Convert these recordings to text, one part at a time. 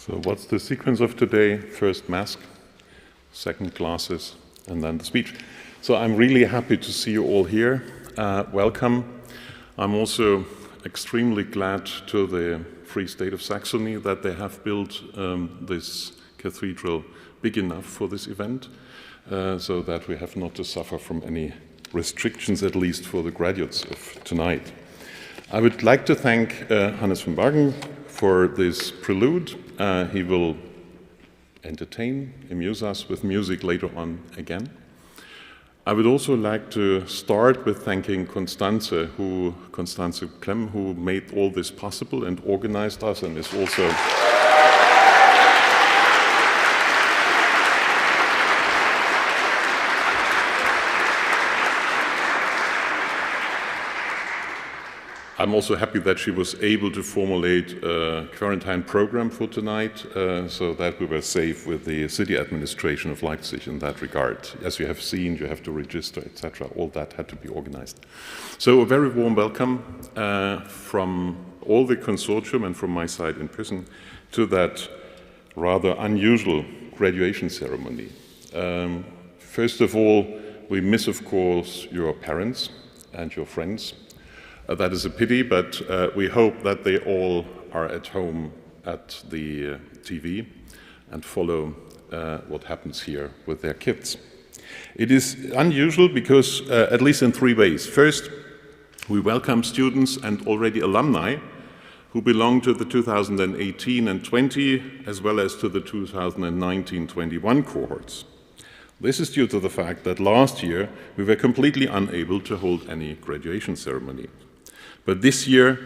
So what's the sequence of today? First mask, second classes, and then the speech. So I'm really happy to see you all here. Welcome. I'm also extremely glad to the Free State of Saxony that they have built this cathedral big enough for this event, so that we have not to suffer from any restrictions, at least for the graduates of tonight. I would like to thank Hannes van Bargen for this prelude. He will entertain, amuse us with music later on again. I would also like to start with thanking Constanze Klemm, who made all this possible and organized us, and is also I'm also happy that she was able to formulate a quarantine program for tonight, so that we were safe with the city administration of Leipzig in that regard. As you have seen, you have to register, etc. All that had to be organized. So a very warm welcome from all the consortium and from my side in person to that rather unusual graduation ceremony. First of all, we miss, of course, your parents and your friends. That is a pity, but we hope that they all are at home at the TV and follow what happens here with their kids. It is unusual because, at least in three ways. First, we welcome students and already alumni who belong to the 2018 and 20, as well as to the 2019-21 cohorts. This is due to the fact that last year we were completely unable to hold any graduation ceremony. But this year,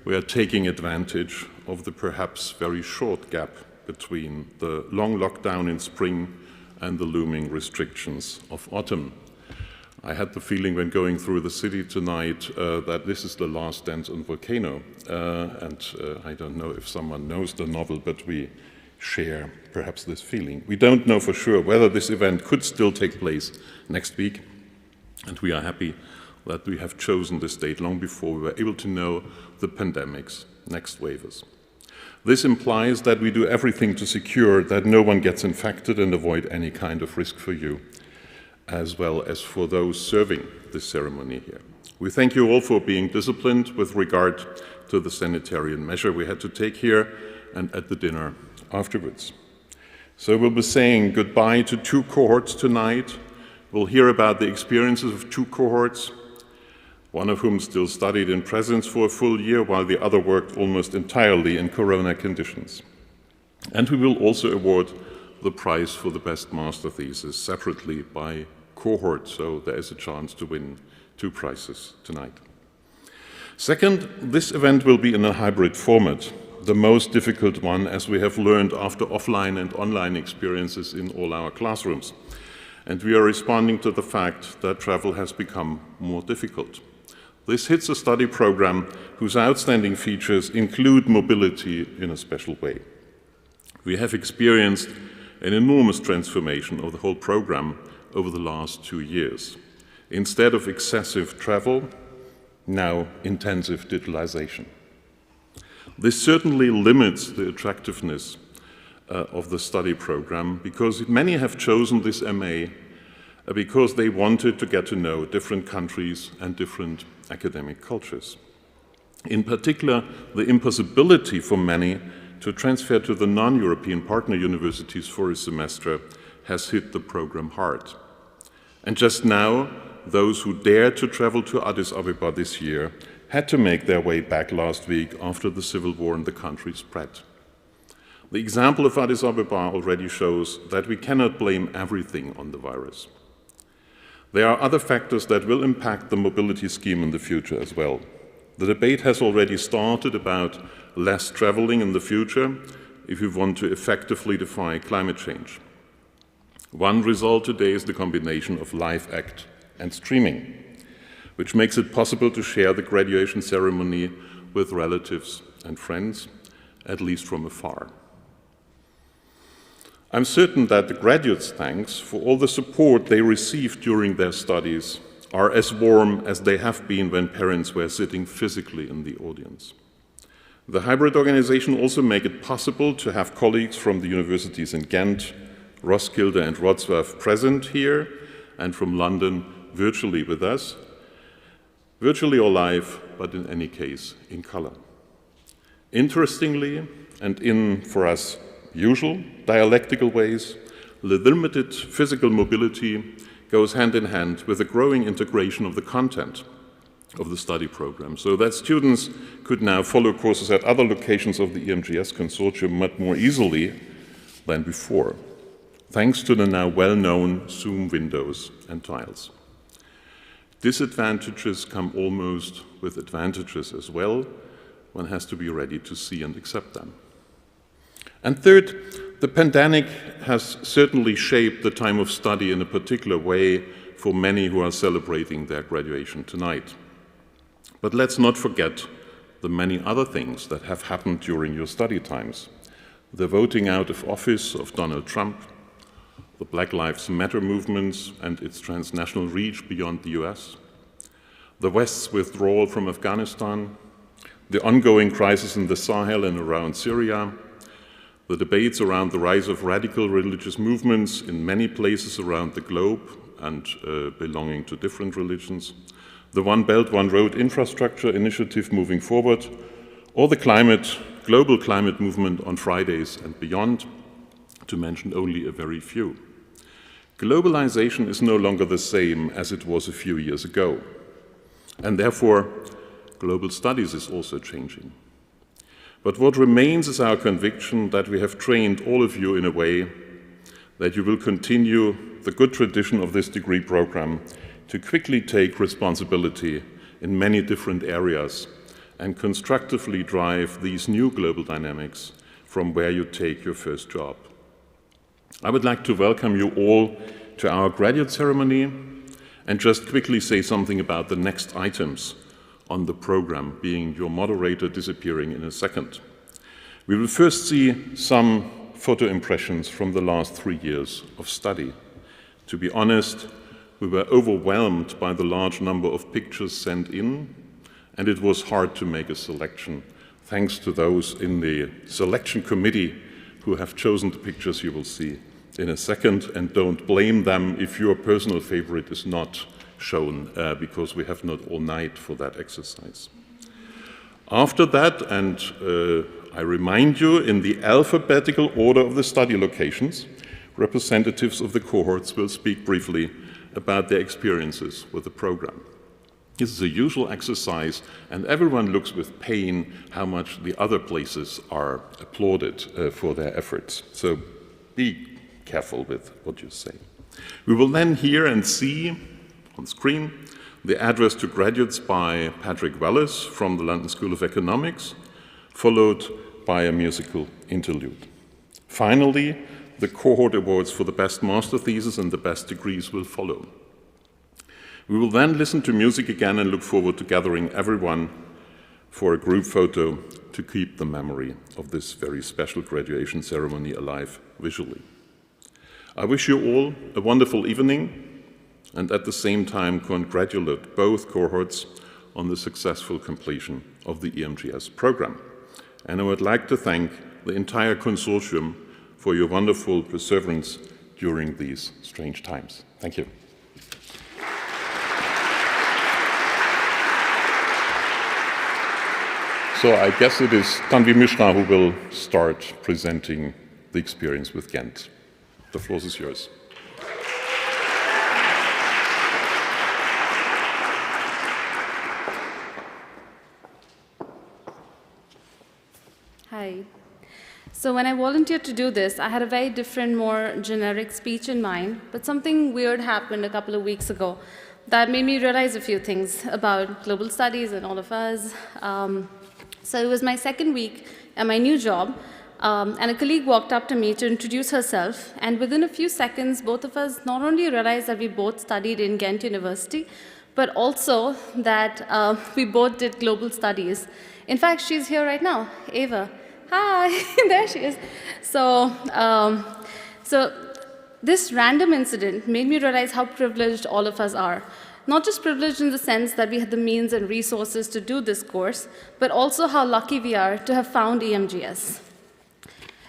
we are taking advantage of the perhaps very short gap between the long lockdown in spring and the looming restrictions of autumn. I had the feeling when going through the city tonight that this is the last dance on Volcano. I don't know if someone knows the novel, but we share perhaps this feeling. We don't know for sure whether this event could still take place next week, and we are happy that we have chosen this date long before we were able to know the pandemic's next waves. This implies that we do everything to secure that no one gets infected and avoid any kind of risk for you, as well as for those serving this ceremony here. We thank you all for being disciplined with regard to the sanitary measure we had to take here and at the dinner afterwards. So we'll be saying goodbye to two cohorts tonight. We'll hear about the experiences of two cohorts, one of whom still studied in presence for a full year, while the other worked almost entirely in corona conditions. And we will also award the prize for the best master thesis separately by cohort, so there is a chance to win two prizes tonight. Second, this event will be in a hybrid format, the most difficult one, as we have learned after offline and online experiences in all our classrooms. And we are responding to the fact that travel has become more difficult. This hits a study program whose outstanding features include mobility in a special way. We have experienced an enormous transformation of the whole program over the last 2 years. Instead of excessive travel, now intensive digitalization. This certainly limits the attractiveness of the study program, because many have chosen this MA because they wanted to get to know different countries and different academic cultures. In particular, the impossibility for many to transfer to the non-European partner universities for a semester has hit the program hard. And just now, those who dared to travel to Addis Ababa this year had to make their way back last week after the civil war in the country spread. The example of Addis Ababa already shows that we cannot blame everything on the virus. There are other factors that will impact the mobility scheme in the future as well. The debate has already started about less traveling in the future if we want to effectively defy climate change. One result today is the combination of live act and streaming, which makes it possible to share the graduation ceremony with relatives and friends, at least from afar. I'm certain that the graduates' thanks for all the support they received during their studies are as warm as they have been when parents were sitting physically in the audience. The hybrid organization also makes it possible to have colleagues from the universities in Ghent, Roskilde and Wrocław present here, and from London virtually with us, virtually or live, but in any case in color. Interestingly, and in, for us, usual dialectical ways, the limited physical mobility goes hand in hand with the growing integration of the content of the study program, so that students could now follow courses at other locations of the EMGS consortium much more easily than before, thanks to the now well-known Zoom windows and tiles. Disadvantages come almost with advantages as well. One has to be ready to see and accept them. And third, the pandemic has certainly shaped the time of study in a particular way for many who are celebrating their graduation tonight. But let's not forget the many other things that have happened during your study times. The voting out of office of Donald Trump, the Black Lives Matter movements and its transnational reach beyond the US, the West's withdrawal from Afghanistan, the ongoing crisis in the Sahel and around Syria, the debates around the rise of radical religious movements in many places around the globe and belonging to different religions, the One Belt, One Road infrastructure initiative moving forward, or the global climate movement on Fridays and beyond, to mention only a very few. Globalization is no longer the same as it was a few years ago, and therefore global studies is also changing. But what remains is our conviction that we have trained all of you in a way that you will continue the good tradition of this degree program to quickly take responsibility in many different areas and constructively drive these new global dynamics from where you take your first job. I would like to welcome you all to our graduate ceremony and just quickly say something about the next items on the program, being your moderator disappearing in a second. We will first see some photo impressions from the last 3 years of study. To be honest, we were overwhelmed by the large number of pictures sent in, and it was hard to make a selection, thanks to those in the selection committee who have chosen the pictures you will see in a second, and don't blame them if your personal favorite is not shown, because we have not all night for that exercise. After that, and I remind you, in the alphabetical order of the study locations, representatives of the cohorts will speak briefly about their experiences with the program. This is a usual exercise, and everyone looks with pain how much the other places are applauded for their efforts. So be careful with what you say. We will then hear and see on screen the address to graduates by Patrick Wallace from the London School of Economics, followed by a musical interlude. Finally, the cohort awards for the best master thesis and the best degrees will follow. We will then listen to music again and look forward to gathering everyone for a group photo to keep the memory of this very special graduation ceremony alive visually. I wish you all a wonderful evening and at the same time congratulate both cohorts on the successful completion of the EMGS program. And I would like to thank the entire consortium for your wonderful perseverance during these strange times. Thank you. So I guess it is Tanvi Mishra who will start presenting the experience with Ghent. The floor is yours. Hi. So when I volunteered to do this, I had a very different, more generic speech in mind, but something weird happened a couple of weeks ago that made me realize a few things about global studies and all of us. So it was my second week at my new job, and a colleague walked up to me to introduce herself, and within a few seconds, both of us not only realized that we both studied in Ghent University, but also that we both did global studies. In fact, she's here right now, Ava. Hi, there she is. So this random incident made me realize how privileged all of us are. Not just privileged in the sense that we had the means and resources to do this course, but also how lucky we are to have found EMGS.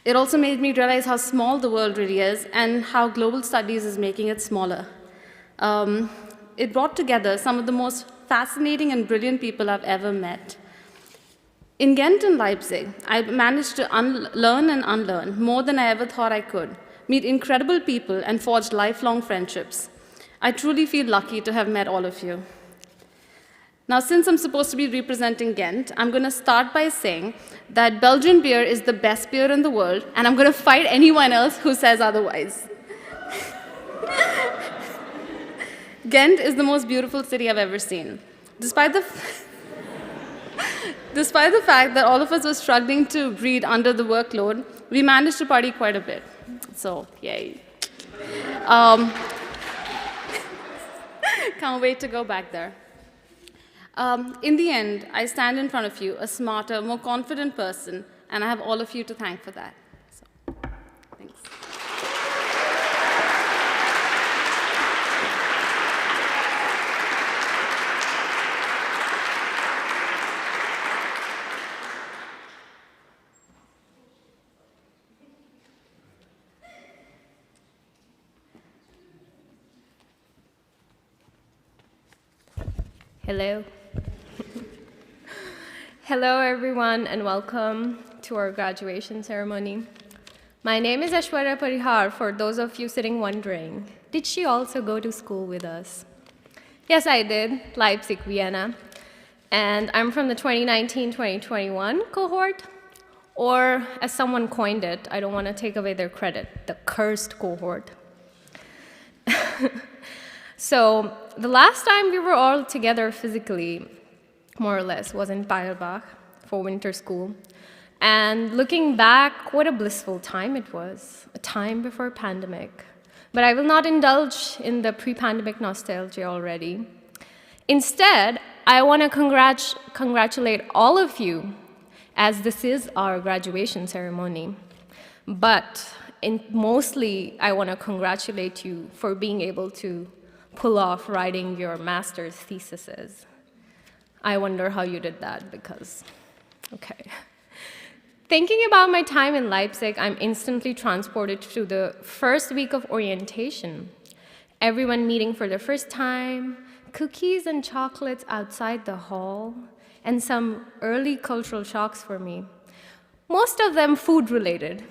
It also made me realize how small the world really is and how global studies is making it smaller. It brought together some of the most fascinating and brilliant people I've ever met. In Ghent and Leipzig, I managed to learn and unlearn more than I ever thought I could, meet incredible people, and forge lifelong friendships. I truly feel lucky to have met all of you. Now, since I'm supposed to be representing Ghent, I'm going to start by saying that Belgian beer is the best beer in the world, and I'm going to fight anyone else who says otherwise. Ghent is the most beautiful city I've ever seen. Despite the fact that all of us were struggling to breathe under the workload, we managed to party quite a bit. So, yay. Can't wait to go back there. In the end, I stand in front of you, a smarter, more confident person, and I have all of you to thank for that. So, thanks. Hello. Hello, everyone, and welcome to our graduation ceremony. My name is Aishwarya Parihar, for those of you sitting wondering, did she also go to school with us? Yes, I did, Leipzig, Vienna. And I'm from the 2019-2021 cohort, or as someone coined it, I don't want to take away their credit, the cursed cohort. So the last time we were all together physically, more or less, was in Beilbach for winter school. And looking back, what a blissful time it was, a time before pandemic. But I will not indulge in the pre-pandemic nostalgia already. Instead, I want to congratulate all of you, as this is our graduation ceremony. But mostly, I want to congratulate you for being able to pull off writing your master's theses. I wonder how you did that because, okay. Thinking about my time in Leipzig, I'm instantly transported to the first week of orientation. Everyone meeting for the first time, cookies and chocolates outside the hall, and some early cultural shocks for me. Most of them food-related,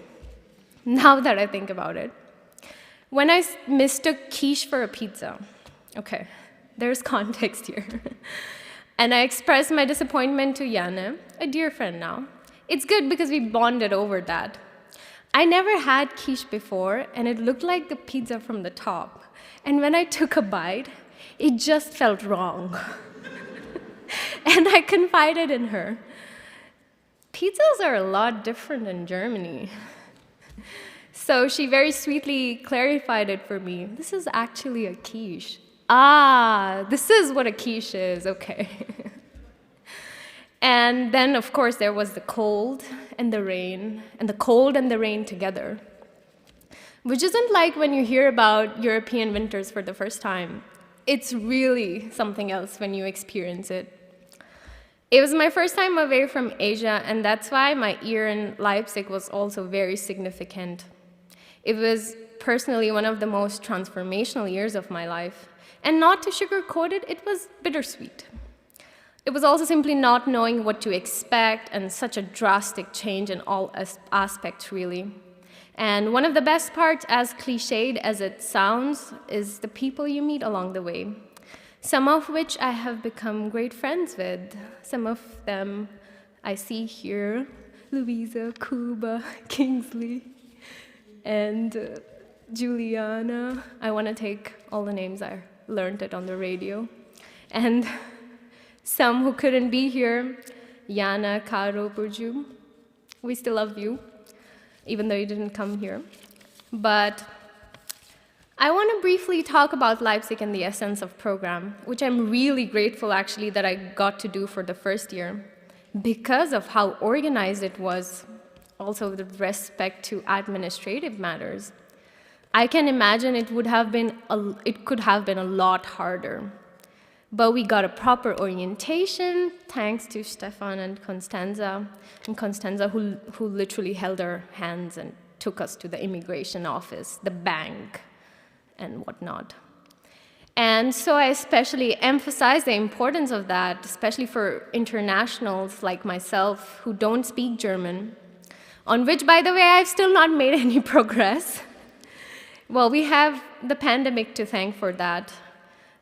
now that I think about it. When I mistook quiche for a pizza, okay, there's context here. And I expressed my disappointment to Janne, a dear friend now. It's good because we bonded over that. I never had quiche before, and it looked like the pizza from the top. And when I took a bite, it just felt wrong. And I confided in her. Pizzas are a lot different in Germany. So she very sweetly clarified it for me. This is actually a quiche. Ah, this is what a quiche is, okay. And then, of course, there was the cold and the rain, and the cold and the rain together, which isn't like when you hear about European winters for the first time. It's really something else when you experience it. It was my first time away from Asia, and that's why my year in Leipzig was also very significant. It was personally one of the most transformational years of my life. And not to sugarcoat it, it was bittersweet. It was also simply not knowing what to expect and such a drastic change in all aspects, really. And one of the best parts, as cliched as it sounds, is the people you meet along the way. Some of which I have become great friends with. Some of them I see here, Louisa, Kuba, Kingsley, and Juliana. I want to take all the names, I learned it on the radio. And some who couldn't be here, Yana, Karo, Burju. We still love you, even though you didn't come here. But I want to briefly talk about Leipzig and the essence of program, which I'm really grateful, actually, that I got to do for the first year, because of how organized it was, also with respect to administrative matters. I can imagine it could have been a lot harder. But we got a proper orientation thanks to Stefan and Constanza, who literally held our hands and took us to the immigration office, the bank, and whatnot. And so I especially emphasize the importance of that, especially for internationals like myself who don't speak German, on which, by the way, I've still not made any progress. Well, we have the pandemic to thank for that,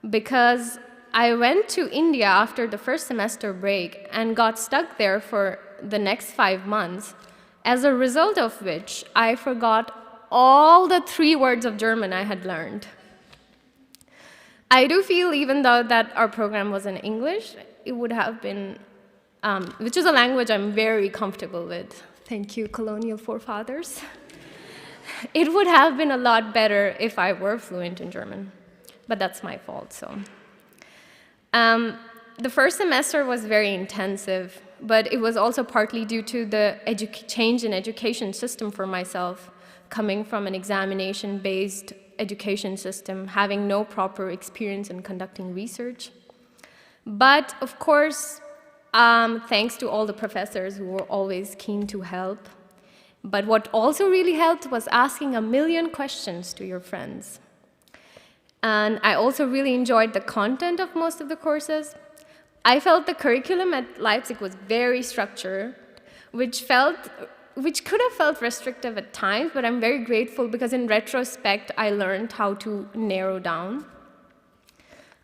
because I went to India after the first semester break and got stuck there for the next 5 months, as a result of which I forgot all the 3 words of German I had learned. I do feel, even though that our program was in English, it would have been, which is a language I'm very comfortable with. Thank you, colonial forefathers. It would have been a lot better if I were fluent in German, but that's my fault, so. The first semester was very intensive, but it was also partly due to the change in education system for myself, coming from an examination-based education system, having no proper experience in conducting research. But of course, thanks to all the professors who were always keen to help. But what also really helped was asking a million questions to your friends. And I also really enjoyed the content of most of the courses. I felt the curriculum at Leipzig was very structured, which could have felt restrictive at times, but I'm very grateful because in retrospect, I learned how to narrow down.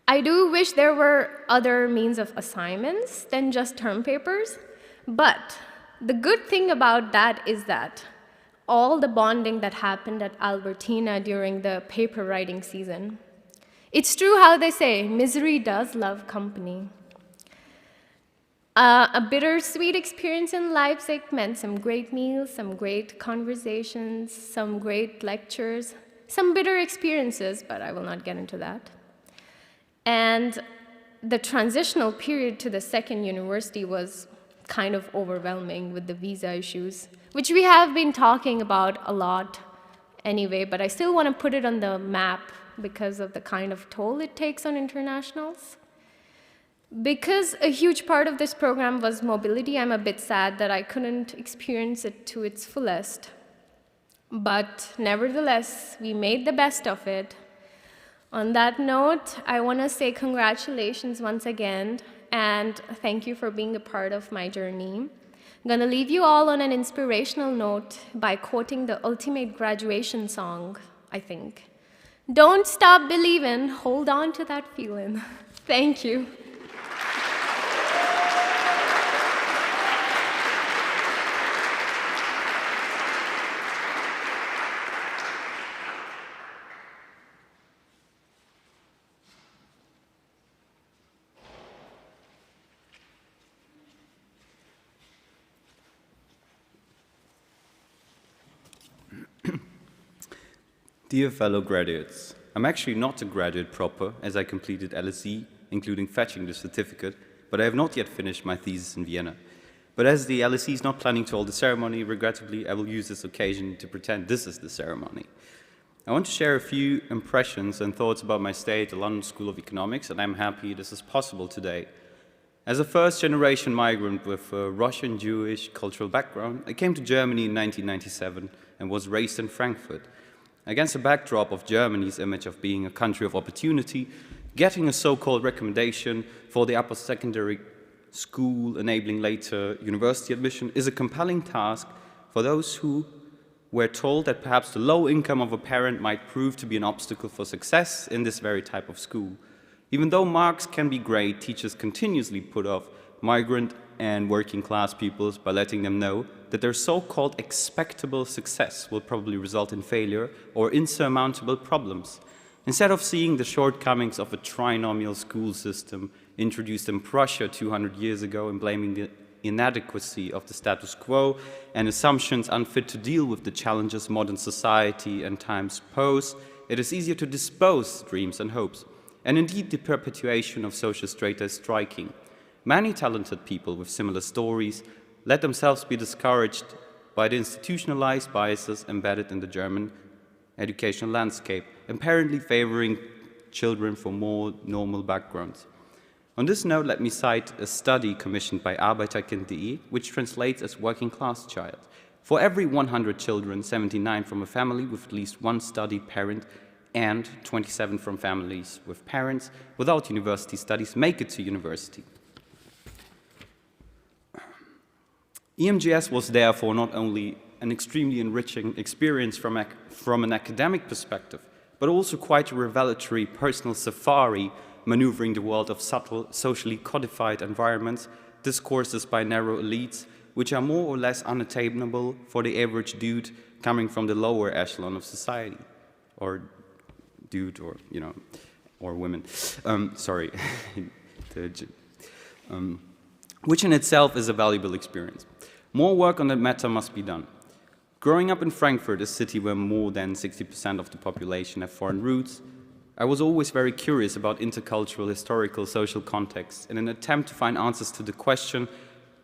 I do wish there were other means of assignments than just term papers, but the good thing about that is that all the bonding that happened at Albertina during the paper writing season. It's true how they say, misery does love company. A bittersweet experience in Leipzig meant some great meals, some great conversations, some great lectures, some bitter experiences, but I will not get into that. And the transitional period to the second university was kind of overwhelming with the visa issues, which we have been talking about a lot anyway, but I still want to put it on the map because of the kind of toll it takes on internationals. Because a huge part of this program was mobility, I'm a bit sad that I couldn't experience it to its fullest. But nevertheless, we made the best of it. On that note, I want to say congratulations once again, and thank you for being a part of my journey. I'm going to leave you all on an inspirational note by quoting the ultimate graduation song, I think. Don't stop believing, hold on to that feeling. Thank you. Dear fellow graduates, I'm actually not a graduate proper, as I completed LSE, including fetching the certificate, but I have not yet finished my thesis in Vienna. But as the LSE is not planning to hold the ceremony, regrettably, I will use this occasion to pretend this is the ceremony. I want to share a few impressions and thoughts about my stay at the London School of Economics, and I'm happy this is possible today. As a first-generation migrant with a Russian Jewish cultural background, I came to Germany in 1997 and was raised in Frankfurt. Against the backdrop of Germany's image of being a country of opportunity, getting a so-called recommendation for the upper secondary school enabling later university admission is a compelling task for those who were told that perhaps the low income of a parent might prove to be an obstacle for success in this very type of school. Even though marks can be great, teachers continuously put off migrant and working class pupils by letting them know that their so-called expectable success will probably result in failure or insurmountable problems. Instead of seeing the shortcomings of a trinomial school system introduced in Prussia 200 years ago and blaming the inadequacy of the status quo and assumptions unfit to deal with the challenges modern society and times pose, it is easier to dispose dreams and hopes. And indeed, the perpetuation of social strata is striking. Many talented people with similar stories let themselves be discouraged by the institutionalized biases embedded in the German educational landscape, apparently favoring children from more normal backgrounds. On this note, let me cite a study commissioned by Arbeiterkind.de, which translates as working class child. For every 100 children, 79 from a family with at least one studied parent and 27 from families with parents without university studies make it to university. EMGS was therefore not only an extremely enriching experience from an academic perspective, but also quite a revelatory personal safari maneuvering the world of subtle, socially codified environments, discourses by narrow elites, which are more or less unattainable for the average dude coming from the lower echelon of society, or dude, or, you know, or women. Sorry. Which in itself is a valuable experience. More work on that matter must be done. Growing up in Frankfurt, a city where more than 60% of the population have foreign roots, I was always very curious about intercultural, historical, social contexts in an attempt to find answers to the question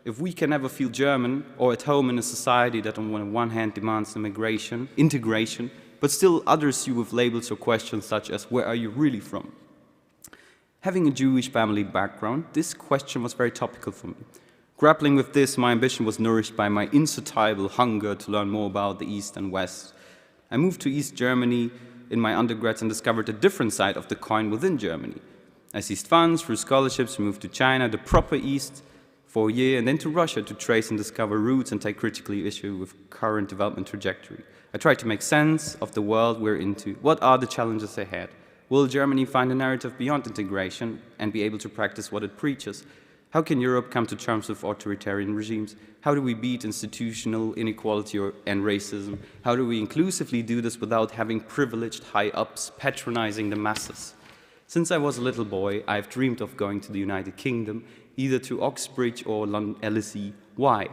if we can ever feel German or at home in a society that on the one hand demands integration, but still others you with labels or questions such as where are you really from? Having a Jewish family background, this question was very topical for me. Grappling with this, my ambition was nourished by my insatiable hunger to learn more about the East and West. I moved to East Germany in my undergrads and discovered a different side of the coin within Germany. I seized funds through scholarships, moved to China, the proper East, for a year, and then to Russia to trace and discover roots and take critically issue with current development trajectory. I tried to make sense of the world we're into. What are the challenges ahead? Will Germany find a narrative beyond integration and be able to practice what it preaches? How can Europe come to terms with authoritarian regimes? How do we beat institutional inequality and racism? How do we inclusively do this without having privileged high-ups patronizing the masses? Since I was a little boy, I've dreamed of going to the United Kingdom, either to Oxbridge or London LSE. Why?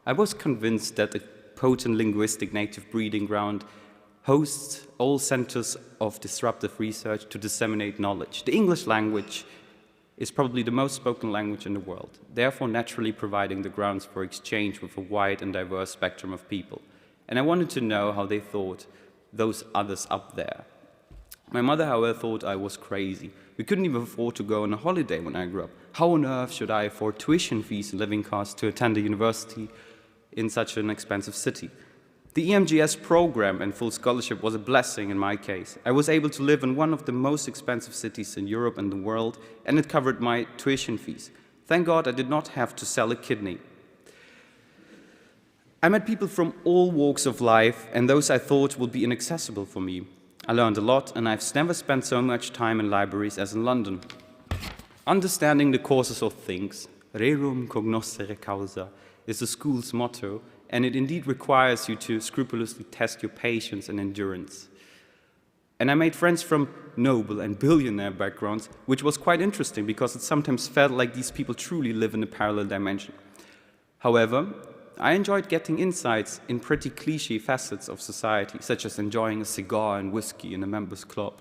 I was convinced that a potent linguistic native breeding ground hosts all centers of disruptive research to disseminate knowledge. The English language is probably the most spoken language in the world, therefore naturally providing the grounds for exchange with a wide and diverse spectrum of people. And I wanted to know how they thought, those others up there. My mother, however, thought I was crazy. We couldn't even afford to go on a holiday when I grew up. How on earth should I afford tuition fees and living costs to attend a university in such an expensive city? The EMGS program and full scholarship was a blessing in my case. I was able to live in one of the most expensive cities in Europe and the world, and it covered my tuition fees. Thank God I did not have to sell a kidney. I met people from all walks of life, and those I thought would be inaccessible for me. I learned a lot, and I've never spent so much time in libraries as in London. Understanding the causes of things, rerum cognoscere causa, is the school's motto, and it indeed requires you to scrupulously test your patience and endurance. And I made friends from noble and billionaire backgrounds, which was quite interesting because it sometimes felt like these people truly live in a parallel dimension. However, I enjoyed getting insights in pretty cliché facets of society, such as enjoying a cigar and whiskey in a members' club,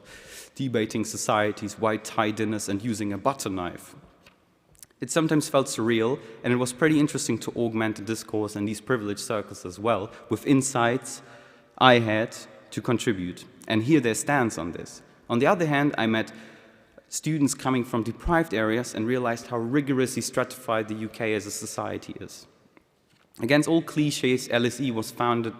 debating society's white tie dinners and using a butter knife. It sometimes felt surreal, and it was pretty interesting to augment the discourse in these privileged circles as well, with insights I had to contribute, and hear their stance on this. On the other hand, I met students coming from deprived areas and realized how rigorously stratified the UK as a society is. Against all cliches, LSE was founded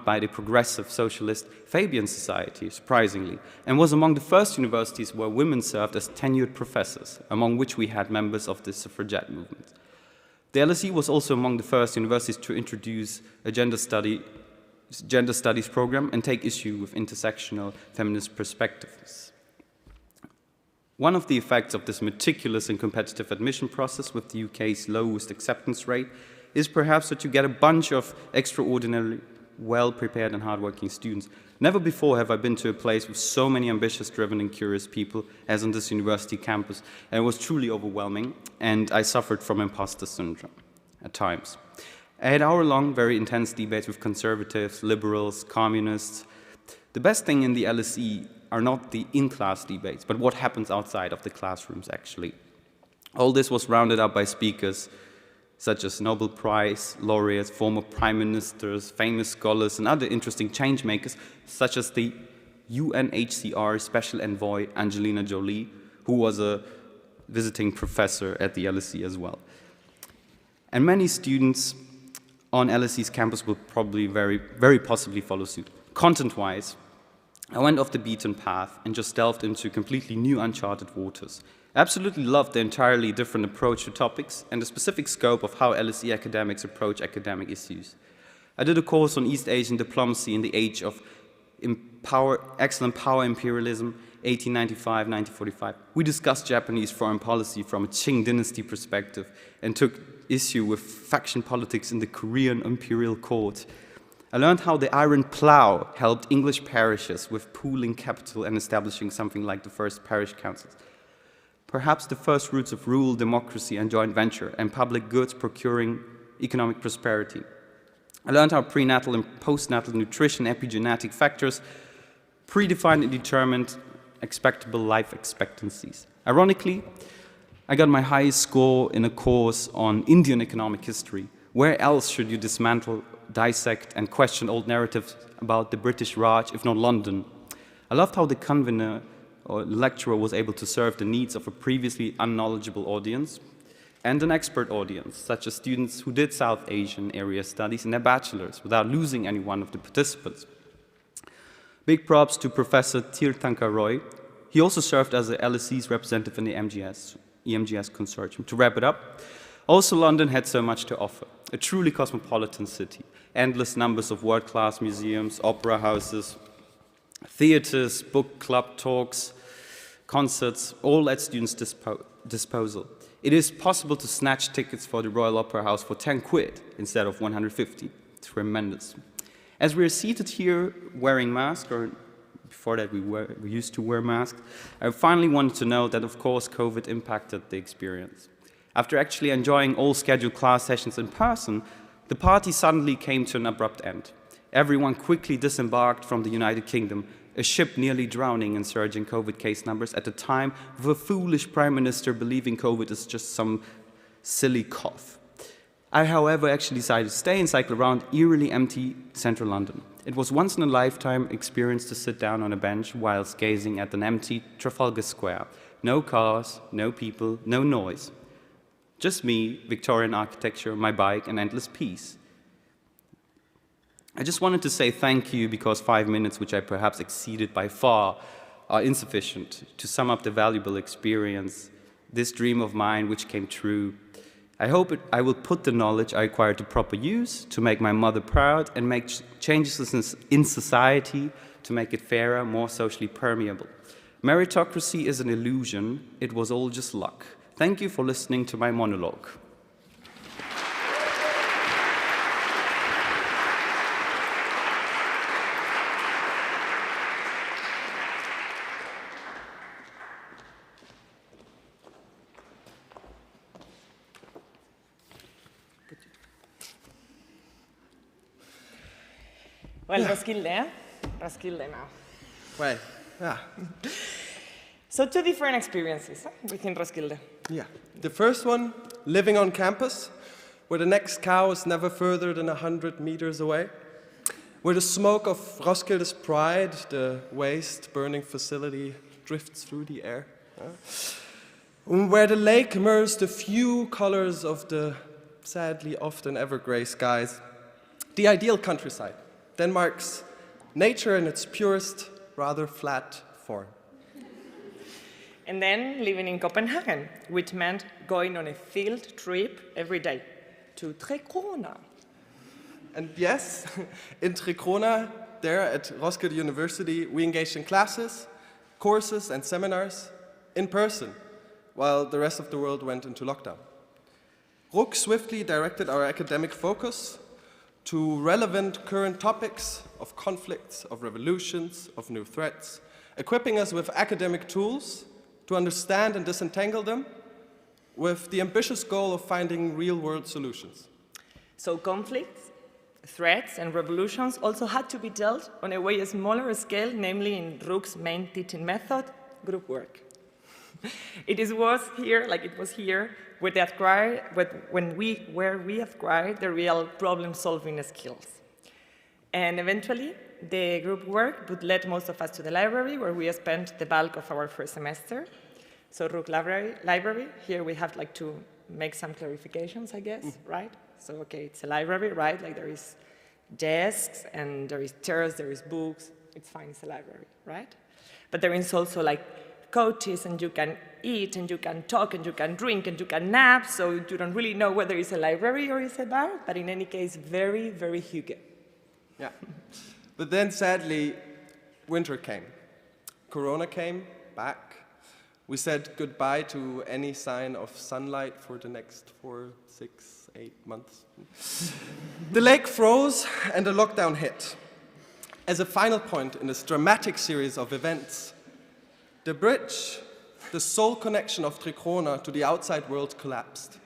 by the progressive socialist Fabian Society, surprisingly, and was among the first universities where women served as tenured professors, among which we had members of the suffragette movement. The LSE was also among the first universities to introduce a gender studies program and take issue with intersectional feminist perspectives. One of the effects of this meticulous and competitive admission process with the UK's lowest acceptance rate is perhaps that you get a bunch of extraordinarily well-prepared and hardworking students. Never before have I been to a place with so many ambitious, driven, and curious people as on this university campus, and it was truly overwhelming, and I suffered from imposter syndrome at times. I had hour-long, very intense debates with conservatives, liberals, communists. The best thing in the LSE are not the in-class debates, but what happens outside of the classrooms, actually. All this was rounded up by speakers such as Nobel Prize laureates, former prime ministers, famous scholars, and other interesting change makers, such as the UNHCR Special Envoy Angelina Jolie, who was a visiting professor at the LSE as well. And many students on LSE's campus will probably very possibly follow suit. Content-wise, I went off the beaten path and just delved into completely new uncharted waters. I absolutely loved the entirely different approach to topics and the specific scope of how LSE academics approach academic issues. I did a course on East Asian diplomacy in the age of excellent power imperialism, 1895-1945. We discussed Japanese foreign policy from a Qing dynasty perspective and took issue with faction politics in the Korean imperial court. I learned how the iron plow helped English parishes with pooling capital and establishing something like the first parish councils. Perhaps the first roots of rural democracy and joint venture and public goods procuring economic prosperity. I learned how prenatal and postnatal nutrition epigenetic factors predefined and determined expectable life expectancies. Ironically, I got my highest score in a course on Indian economic history. Where else should you dismantle, dissect, and question old narratives about the British Raj, if not London? I loved how the convener or lecturer was able to serve the needs of a previously unknowledgeable audience and an expert audience, such as students who did South Asian area studies in their bachelors, without losing any one of the participants. Big props to Professor Tirthankar Roy. He also served as the LSE's representative in the EMGS consortium. To wrap it up, also London had so much to offer. A truly cosmopolitan city, endless numbers of world-class museums, opera houses, theaters, book club talks, concerts, all at students' disposal. It is possible to snatch tickets for the Royal Opera House for 10 quid instead of 150. Tremendous. As we are seated here wearing masks, or before that we used to wear masks, I finally wanted to know that, of course, COVID impacted the experience. After actually enjoying all scheduled class sessions in person, the party suddenly came to an abrupt end. Everyone quickly disembarked from the United Kingdom, a ship nearly drowning in surging COVID case numbers at a time with a foolish prime minister believing COVID is just some silly cough. I, however, actually decided to stay and cycle around eerily empty central London. It was once in a lifetime experience to sit down on a bench whilst gazing at an empty Trafalgar Square. No cars, no people, no noise. Just me, Victorian architecture, my bike, and endless peace. I just wanted to say thank you because 5 minutes, which I perhaps exceeded by far, are insufficient to sum up the valuable experience, this dream of mine which came true. I hope I will put the knowledge I acquired to proper use to make my mother proud and make changes in society to make it fairer, more socially permeable. Meritocracy is an illusion. It was all just luck. Thank you for listening to my monologue. Well, Roskilde now. Well, yeah. So 2 different experiences within Roskilde. Yeah. The first one, living on campus, where the next cow is never further than 100 meters away, where the smoke of Roskilde's pride, the waste-burning facility, drifts through the air, where the lake mirrors the few colors of the sadly often ever-gray skies, the ideal countryside, Denmark's nature in its purest, rather flat form. And then living in Copenhagen, which meant going on a field trip every day to Trekkrona. And yes, in Trekkrona, there at Roskilde University, we engaged in classes, courses, and seminars in person, while the rest of the world went into lockdown. RUC swiftly directed our academic focus to relevant current topics of conflicts, of revolutions, of new threats, equipping us with academic tools to understand and disentangle them with the ambitious goal of finding real-world solutions. So conflicts, threats, and revolutions also had to be dealt on a way smaller scale, namely in RUC's main teaching method, group work. It was here where we acquired the real problem-solving skills. And eventually, the group work would lead most of us to the library, where we spent the bulk of our first semester. So Rook library, here we have like to make some clarifications, I guess, right? So, okay, it's a library, right? Like there is desks and there is chairs, there is books. It's fine, it's a library, right? But there is also like couches, and you can eat, and you can talk, and you can drink, and you can nap, so you don't really know whether it's a library or it's a bar, but in any case, very, very Hygge. Yeah. But then, sadly, winter came. Corona came back. We said goodbye to any sign of sunlight for the next 4, 6, 8 months. The lake froze, and the lockdown hit. As a final point in this dramatic series of events, the bridge, the sole connection of Trikona to the outside world, collapsed,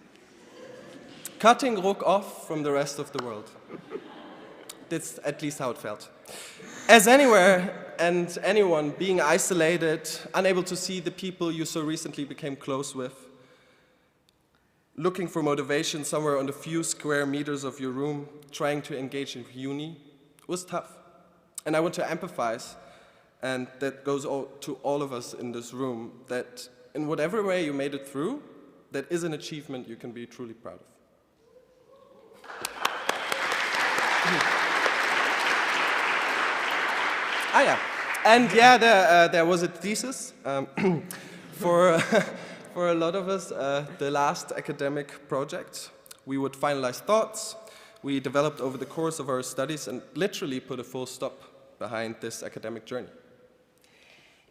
cutting Rook off from the rest of the world. That's at least how it felt. As anywhere and anyone being isolated, unable to see the people you so recently became close with, looking for motivation somewhere on the few square meters of your room, trying to engage in uni, was tough. And I want to empathize, and that goes to all of us in this room, that in whatever way you made it through, that is an achievement you can be truly proud of. Ah, yeah. And yeah, there was a thesis. For a lot of us, the last academic project, we would finalize thoughts. We developed over the course of our studies and literally put a full stop behind this academic journey.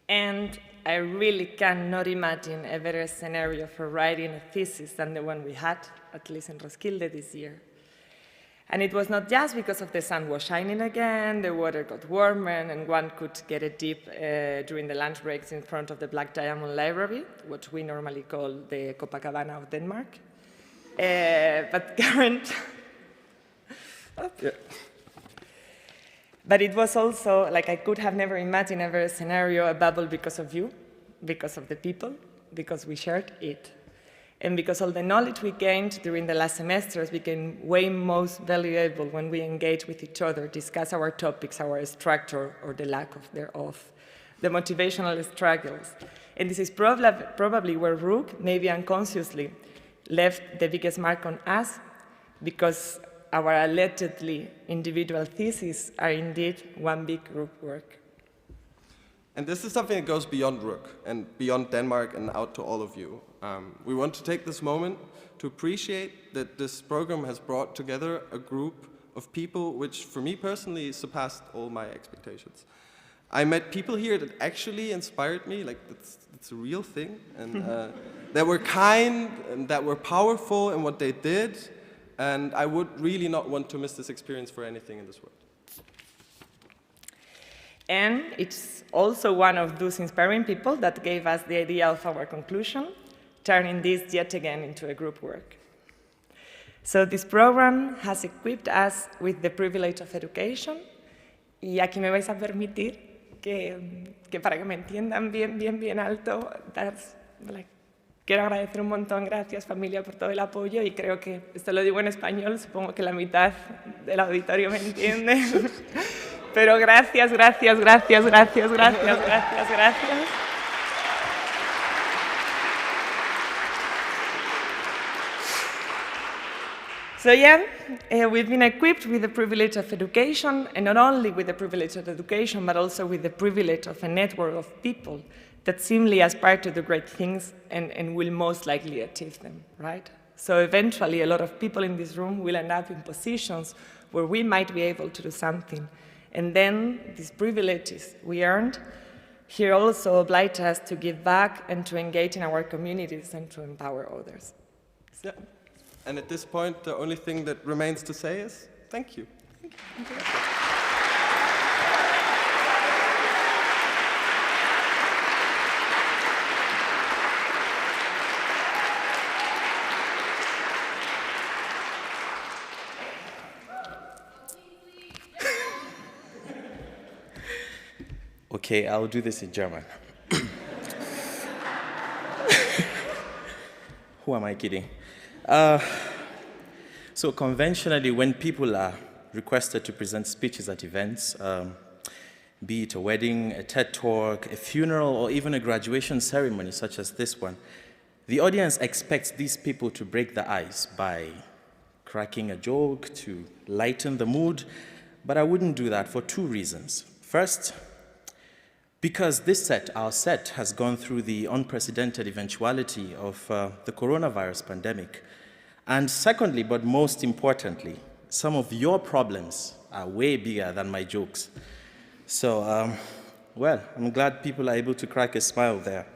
And I really cannot imagine a better scenario for writing a thesis than the one we had, at least in Roskilde this year. And it was not just because of the sun was shining again, the water got warmer, and one could get a dip during the lunch breaks in front of the Black Diamond Library, which we normally call the Copacabana of Denmark. But current... Yeah. But it was also, like, I could have never imagined ever a scenario, a bubble because of you, because of the people, because we shared it. And because all the knowledge we gained during the last semesters became way most valuable when we engage with each other, discuss our topics, our structure, or the lack of thereof, the motivational struggles. And this is probably where Rook, maybe unconsciously, left the biggest mark on us, because our allegedly individual theses are indeed one big group work. And this is something that goes beyond Rook and beyond Denmark and out to all of you. We want to take this moment to appreciate that this program has brought together a group of people which, for me personally, surpassed all my expectations. I met people here that actually inspired me, like it's a real thing, and that were kind and that were powerful in what they did. And I would really not want to miss this experience for anything in this world. And it's also one of those inspiring people that gave us the idea of our conclusion, turning this yet again into a group work. So this program has equipped us with the privilege of education. Y aquí me vais a permitir que para que me entiendan bien alto, quiero agradecer un montón, gracias familia por todo el apoyo, y creo que, esto lo digo en español, supongo que la mitad del auditorio me entiende, pero gracias. So yeah, we've been equipped with the privilege of education, and not only with the privilege of education, but also with the privilege of a network of people that seemingly aspire to do great things and will most likely achieve them, right? So eventually, a lot of people in this room will end up in positions where we might be able to do something. And then these privileges we earned here also oblige us to give back and to engage in our communities and to empower others. Yeah. And at this point, the only thing that remains to say is thank you. Thank you. Okay, I'll do this in German. Who am I kidding? So conventionally, when people are requested to present speeches at events, be it a wedding, a TED talk, a funeral, or even a graduation ceremony such as this one, the audience expects these people to break the ice by cracking a joke, to lighten the mood, but I wouldn't do that for two reasons. First, because our set has gone through the unprecedented eventuality of the coronavirus pandemic. And secondly, but most importantly, some of your problems are way bigger than my jokes. So, well, I'm glad people are able to crack a smile there.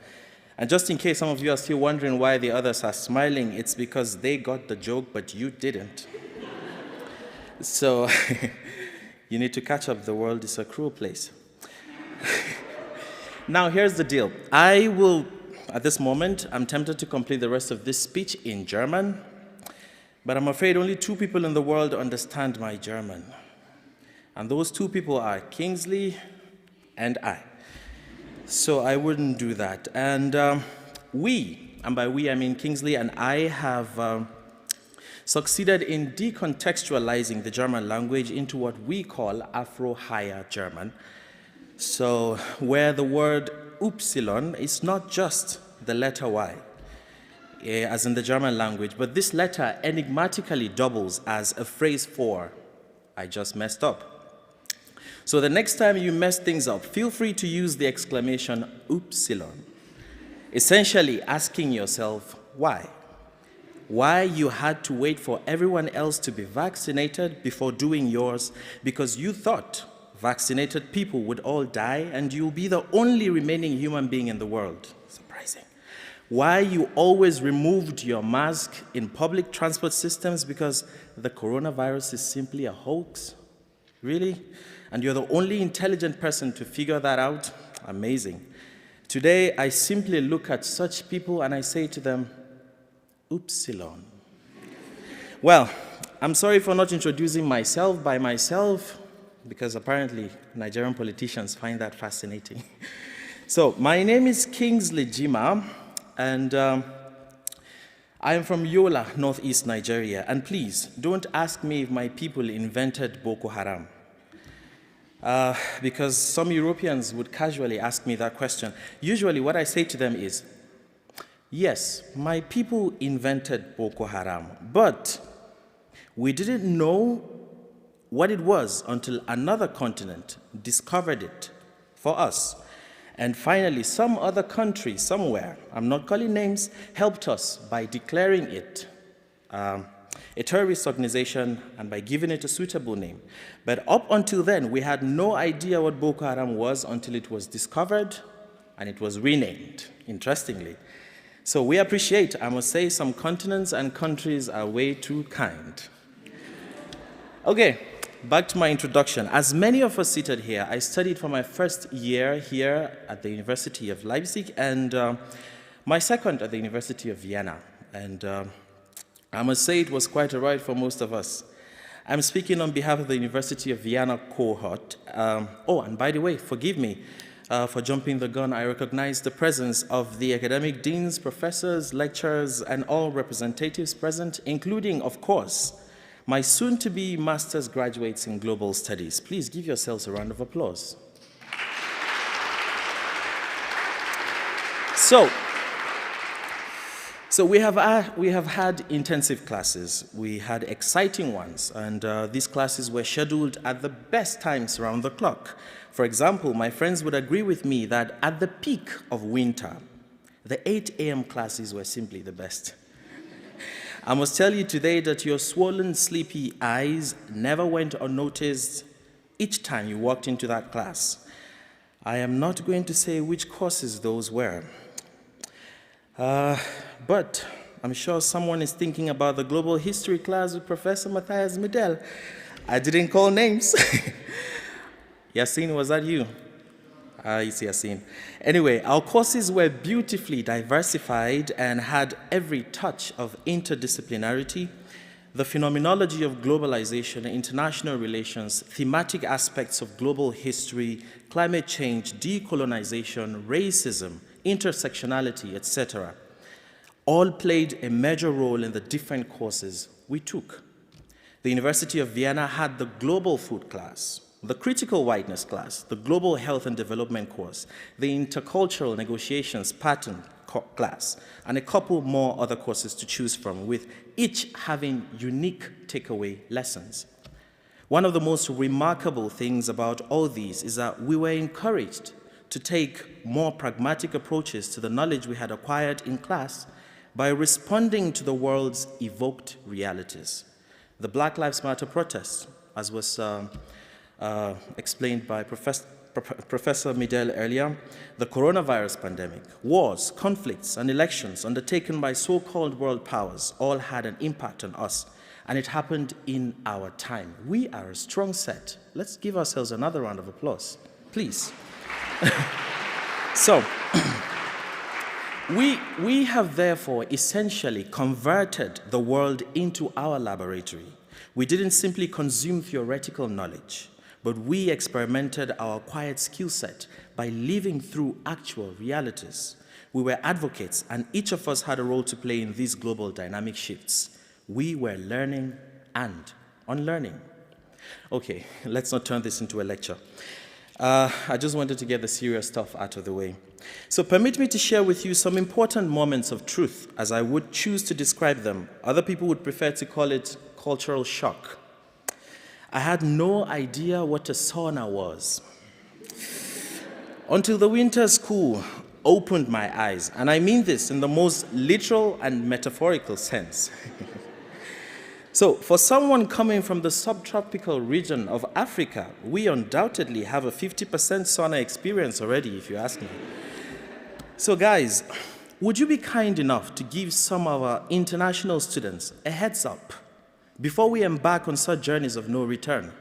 And just in case some of you are still wondering why the others are smiling, it's because they got the joke, but you didn't. So, you need to catch up. The world is a cruel place. Now, here's the deal. At this moment, I'm tempted to complete the rest of this speech in German, but I'm afraid only two people in the world understand my German. And those two people are Kingsley and I. So I wouldn't do that. And and by we I mean Kingsley and I, have succeeded in decontextualizing the German language into what we call Afro-Higher German. So where the word Upsilon is not just the letter Y, as in the German language, but this letter enigmatically doubles as a phrase for, I just messed up. So the next time you mess things up, feel free to use the exclamation Upsilon, essentially asking yourself why. Why you had to wait for everyone else to be vaccinated before doing yours, because you thought vaccinated people would all die and you'll be the only remaining human being in the world. Surprising. Why you always removed your mask in public transport systems, because the coronavirus is simply a hoax. Really? And you're the only intelligent person to figure that out? Amazing. Today, I simply look at such people and I say to them, Upsilon. Well, I'm sorry for not introducing myself by myself, because apparently Nigerian politicians find that fascinating. So, my name is Kingsley Jima, and I am from Yola, northeast Nigeria. And please, don't ask me if my people invented Boko Haram, because some Europeans would casually ask me that question. Usually what I say to them is, yes, my people invented Boko Haram, but we didn't know what it was until another continent discovered it for us. And finally, some other country somewhere, I'm not calling names, helped us by declaring it a terrorist organization and by giving it a suitable name. But up until then, we had no idea what Boko Haram was until it was discovered and it was renamed, interestingly. So we appreciate, I must say, some continents and countries are way too kind. Okay. Back to my introduction. As many of us seated here, I studied for my first year here at the University of Leipzig and my second at the University of Vienna. And I must say it was quite a ride for most of us. I'm speaking on behalf of the University of Vienna cohort. And by the way, forgive me for jumping the gun. I recognize the presence of the academic deans, professors, lecturers, and all representatives present, including, of course, my soon-to-be master's graduates in global studies. Please give yourselves a round of applause. So we have had intensive classes. We had exciting ones, and these classes were scheduled at the best times around the clock. For example, my friends would agree with me that at the peak of winter, the 8 a.m. classes were simply the best. I must tell you today that your swollen, sleepy eyes never went unnoticed each time you walked into that class. I am not going to say which courses those were. But I'm sure someone is thinking about the global history class with Professor Matthias Medel. I didn't call names. Yassine, was that you? It's Yassine. Anyway, our courses were beautifully diversified and had every touch of interdisciplinarity, the phenomenology of globalization, international relations, thematic aspects of global history, climate change, decolonization, racism, intersectionality, etc. All played a major role in the different courses we took. The University of Vienna had the global food class, the critical whiteness class, the global health and development course, the intercultural negotiations pattern class, and a couple more other courses to choose from, with each having unique takeaway lessons. One of the most remarkable things about all these is that we were encouraged to take more pragmatic approaches to the knowledge we had acquired in class by responding to the world's evoked realities. The Black Lives Matter protests, as was explained by Professor Midel earlier, the coronavirus pandemic, wars, conflicts, and elections undertaken by so-called world powers all had an impact on us, and it happened in our time. We are a strong set. Let's give ourselves another round of applause, please. So, we have therefore essentially converted the world into our laboratory. We didn't simply consume theoretical knowledge, but we experimented our acquired skill set by living through actual realities. We were advocates, and each of us had a role to play in these global dynamic shifts. We were learning and unlearning. Okay, let's not turn this into a lecture. I just wanted to get the serious stuff out of the way. So permit me to share with you some important moments of truth, as I would choose to describe them. Other people would prefer to call it cultural shock. I had no idea what a sauna was until the winter school opened my eyes, and I mean this in the most literal and metaphorical sense. So, for someone coming from the subtropical region of Africa, we undoubtedly have a 50% sauna experience already, if you ask me. So guys, would you be kind enough to give some of our international students a heads up before we embark on such journeys of no return?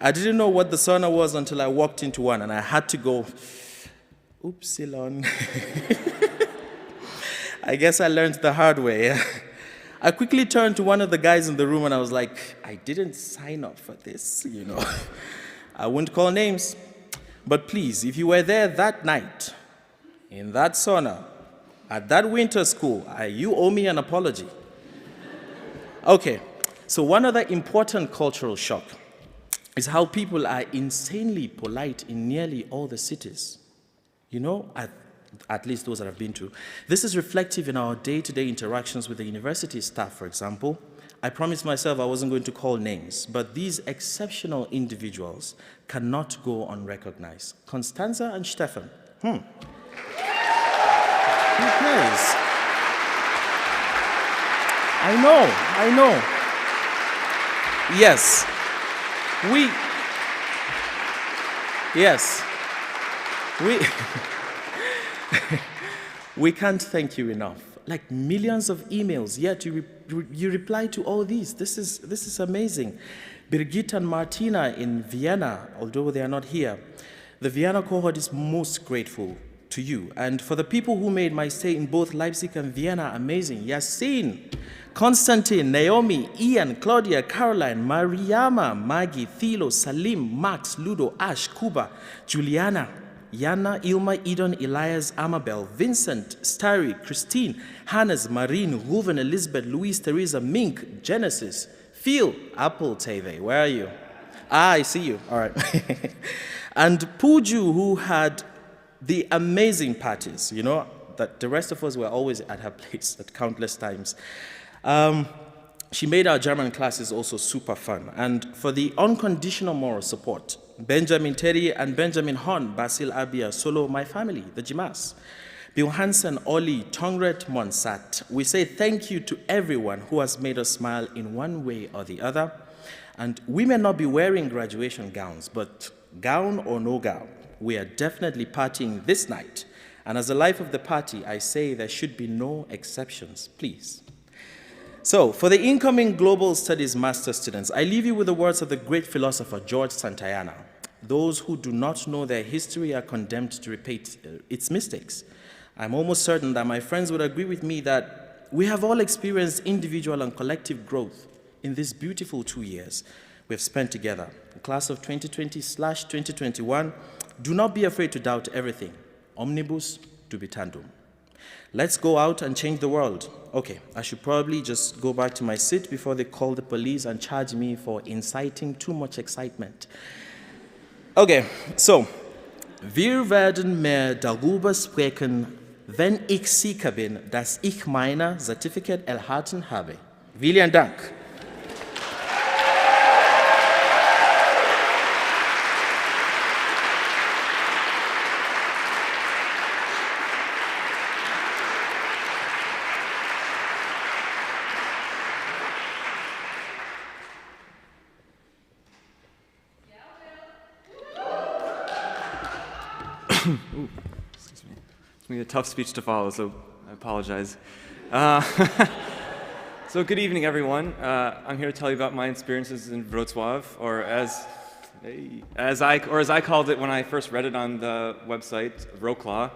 I didn't know what the sauna was until I walked into one, and I had to go, oopsilon. I guess I learned the hard way. I quickly turned to one of the guys in the room and I was like, I didn't sign up for this, you know. I won't call names, but please, if you were there that night, in that sauna, at that winter school, you owe me an apology. Okay, so one other important cultural shock is how people are insanely polite in nearly all the cities. You know, at least those that I've been to. This is reflective in our day-to-day interactions with the university staff, for example. I promised myself I wasn't going to call names, but these exceptional individuals cannot go unrecognized. Constanza and Stefan. Who cares? I know. Yes. We can't thank you enough. Like millions of emails, yet you reply to all these. This is amazing. Birgit and Martina in Vienna, although they are not here, the Vienna cohort is most grateful to you. And for the people who made my stay in both Leipzig and Vienna amazing, Yasin, Konstantin, Naomi, Ian, Claudia, Caroline, Mariama, Maggie, Thilo, Salim, Max, Ludo, Ash, Kuba, Juliana, Yana, Ilma, Eden, Elias, Amabel, Vincent, Starry, Christine, Hannes, Marine, Ruven, Elizabeth, Louise, Teresa, Mink, Genesis, Phil, Apple, Teve, where are you? I see you, all right. And Puju, who had the amazing parties, you know, that the rest of us were always at her place at countless times. She made our German classes also super fun. And for the unconditional moral support, Benjamin Terry and Benjamin Hon, Basil Abia, Solo, my family, the Jimas, Bill Hansen, Oli, Tongret, Monsat, we say thank you to everyone who has made us smile in one way or the other. And we may not be wearing graduation gowns, but gown or no gown, we are definitely partying this night. And as the life of the party, I say there should be no exceptions, please. So, for the incoming Global Studies Master students, I leave you with the words of the great philosopher George Santayana. Those who do not know their history are condemned to repeat its mistakes. I'm almost certain that my friends would agree with me that we have all experienced individual and collective growth in these beautiful 2 years we have spent together. The class of 2020/2021, do not be afraid to doubt everything. Omnibus dubitandum. Let's go out and change the world. Okay, I should probably just go back to my seat before they call the police and charge me for inciting too much excitement. Okay, so, wir werden mehr darüber sprechen, wenn ich sicher bin, dass ich mein Zertifikat erhalten habe. Vielen Dank. Excuse me. It's going to be a tough speech to follow, so I apologize. So good evening, everyone. I'm here to tell you about my experiences in Wrocław, or as I called it when I first read it on the website, Wrocław.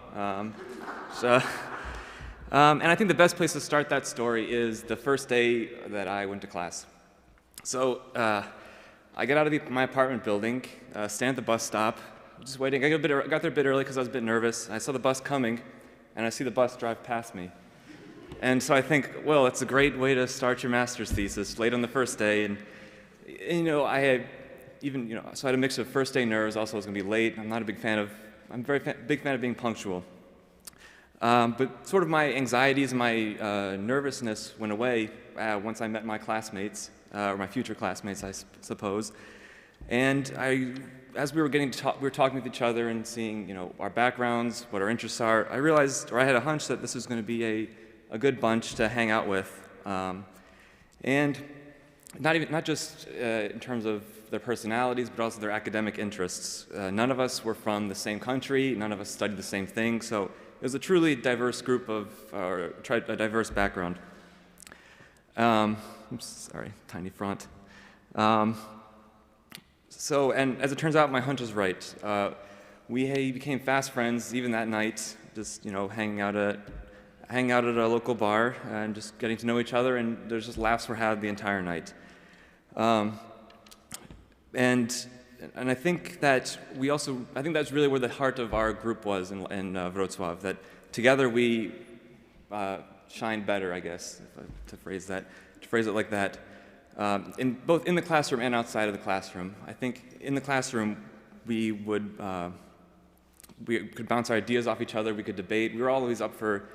And I think the best place to start that story is the first day that I went to class. So I get out of my apartment building, stand at the bus stop, just waiting. I got there a bit early because I was a bit nervous. I saw the bus coming, and I see the bus drive past me. And so I think, well, it's a great way to start your master's thesis, late on the first day. And you know, I had even, you know, so I had a mix of first day nerves. Also, I was going to be late. I'm a very big fan of being punctual. But sort of my anxieties and my nervousness went away once I met my classmates, or my future classmates, I suppose. And as we were getting to talk, we were talking with each other and seeing, you know, our backgrounds, what our interests are. I realized, or I had a hunch that this was going to be a good bunch to hang out with, and not just in terms of their personalities, but also their academic interests. None of us were from the same country. None of us studied the same thing. So it was a truly diverse group of, or a diverse background. Oops, sorry, tiny font. So, and as it turns out, my hunch was right. We became fast friends even that night, just, you know, hanging out at a local bar and just getting to know each other, and there's just laughs were had the entire night. And I think that I think that's really where the heart of our group was in Wrocław, that together we shine better, I guess, to phrase it like that. Both in the classroom and outside of the classroom. I think in the classroom we could bounce our ideas off each other, we could debate. We were always up for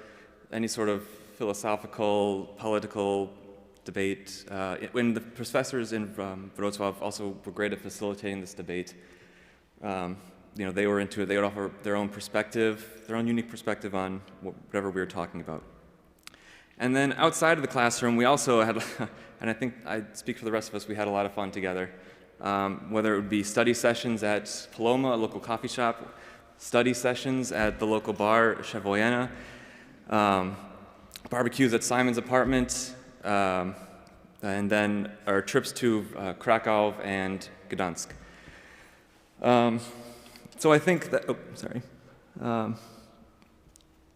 any sort of philosophical, political debate. When the professors in Wrocław also were great at facilitating this debate. You know, they were into it. They would offer their own perspective, their own unique perspective on whatever we were talking about. And then outside of the classroom, we also had, and I think I speak for the rest of us, we had a lot of fun together. Whether it would be study sessions at Paloma, a local coffee shop, study sessions at the local bar, Chavoyena, barbecues at Simon's apartment, and then our trips to Krakow and Gdansk. So I think that,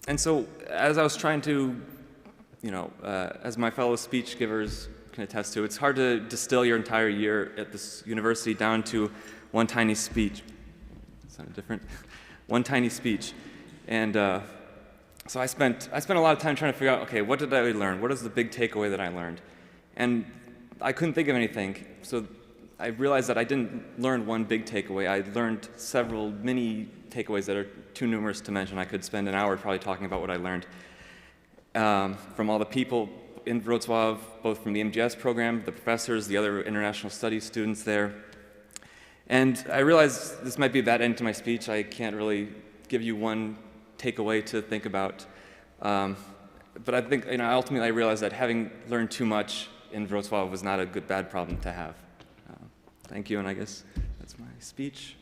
and so as I was trying to, you know, as my fellow speech givers can attest to, it's hard to distill your entire year at this university down to one tiny speech. Sounded different. One tiny speech. And so I spent a lot of time trying to figure out, okay, what did I learn? What is the big takeaway that I learned? And I couldn't think of anything. So I realized that I didn't learn one big takeaway. I learned several mini takeaways that are too numerous to mention. I could spend an hour probably talking about what I learned. From all the people in Wrocław, both from the MGS program, the professors, the other international studies students there. And I realized this might be a bad end to my speech. I can't really give you one takeaway to think about. But I think, you know, ultimately I realized that having learned too much in Wrocław was not a bad problem to have. Thank you, and I guess that's my speech.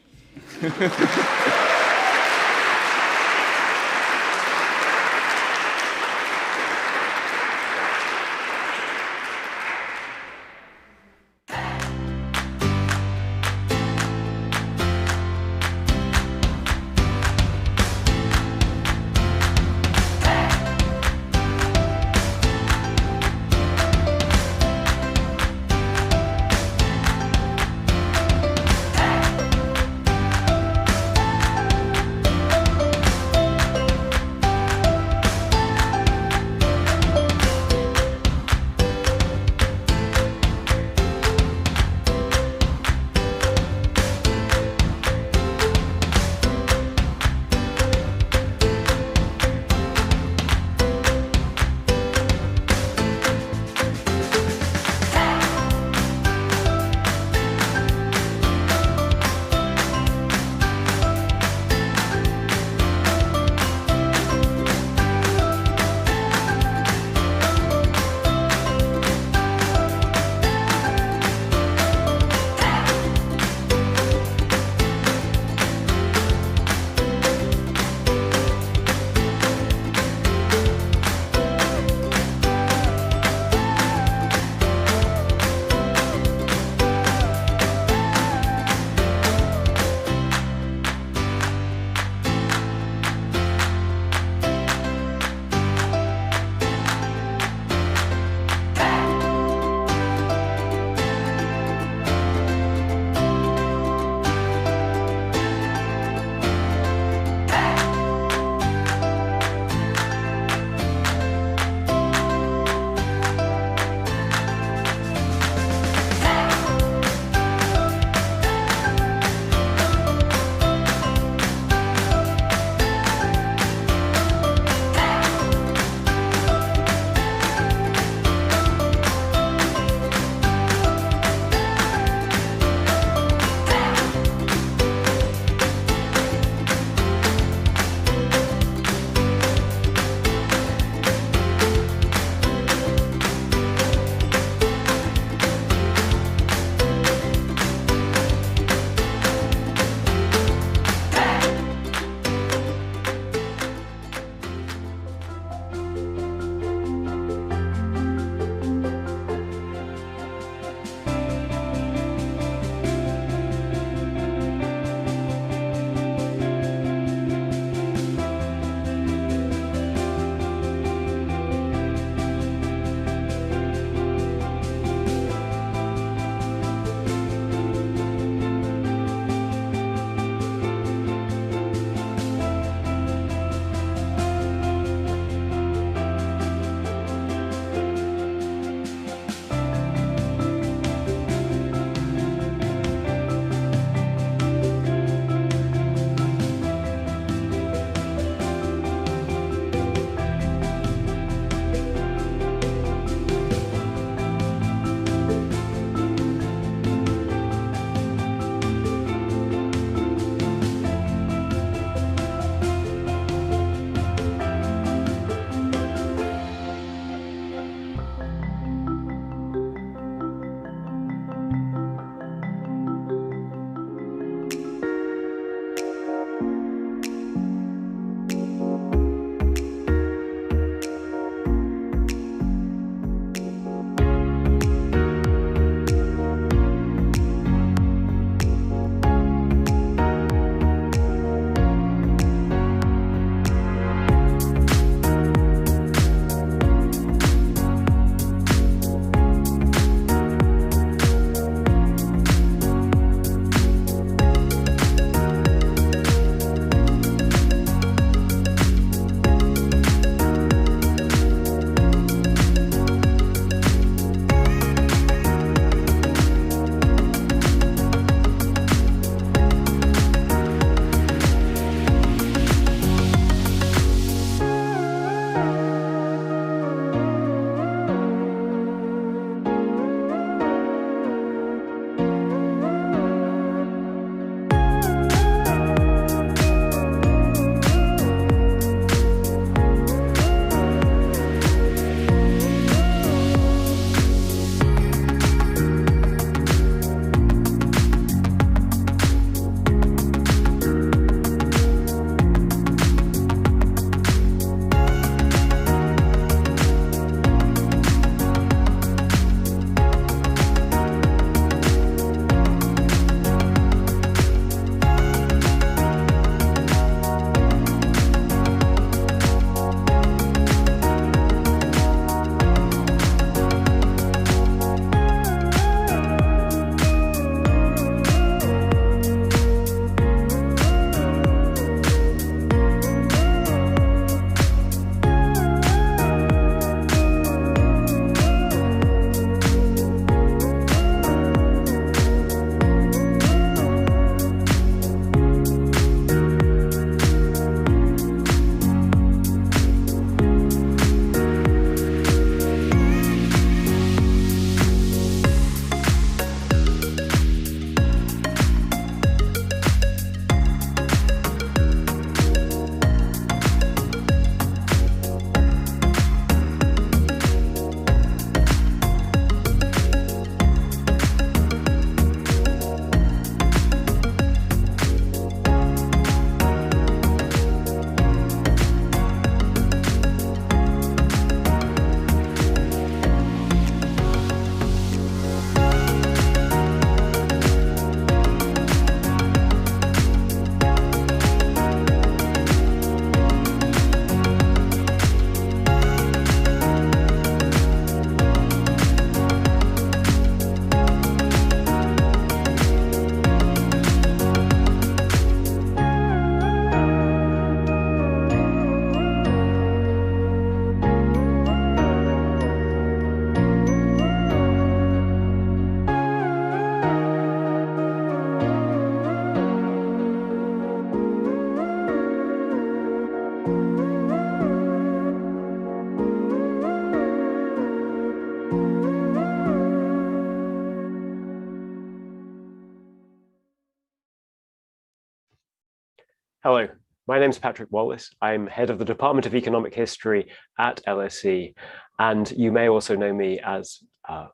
Hello, my name is Patrick Wallace. I'm head of the Department of Economic History at LSE, and you may also know me as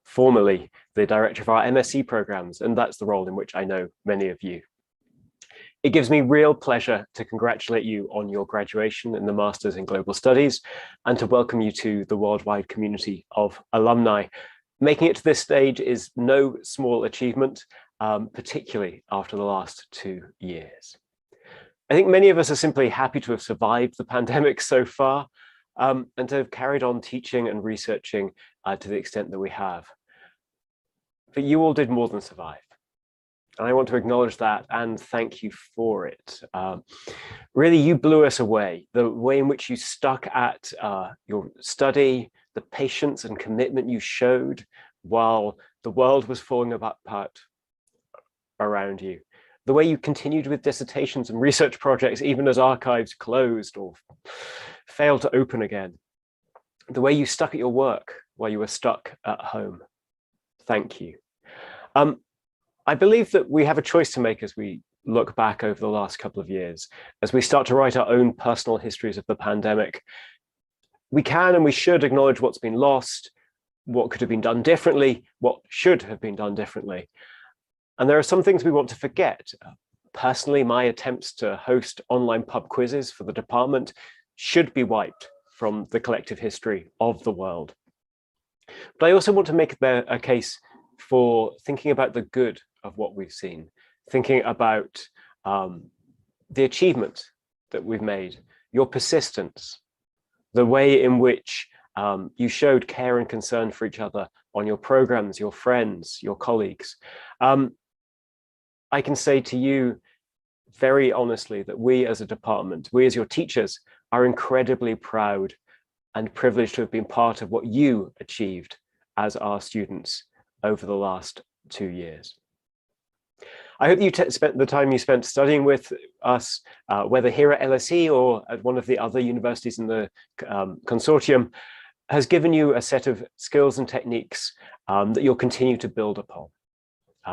formerly the director of our MSc programs, and that's the role in which I know many of you. It gives me real pleasure to congratulate you on your graduation in the Masters in Global Studies and to welcome you to the worldwide community of alumni. Making it to this stage is no small achievement, particularly after the last 2 years. I think many of us are simply happy to have survived the pandemic so far and to have carried on teaching and researching to the extent that we have. But you all did more than survive. And I want to acknowledge that and thank you for it. Really, you blew us away. The way in which you stuck at your study, the patience and commitment you showed while the world was falling apart around you. The way you continued with dissertations and research projects, even as archives closed or failed to open again. The way you stuck at your work while you were stuck at home. Thank you. I believe that we have a choice to make as we look back over the last couple of years, as we start to write our own personal histories of the pandemic. We can and we should acknowledge what's been lost, what could have been done differently, what should have been done differently. And there are some things we want to forget. Personally, my attempts to host online pub quizzes for the department should be wiped from the collective history of the world. But I also want to make a case for thinking about the good of what we've seen, thinking about the achievement that we've made, your persistence, the way in which you showed care and concern for each other on your programs, your friends, your colleagues. I can say to you very honestly that we as a department, we as your teachers, are incredibly proud and privileged to have been part of what you achieved as our students over the last 2 years. I hope you spent the time you spent studying with us, whether here at LSE or at one of the other universities in the consortium, has given you a set of skills and techniques that you'll continue to build upon.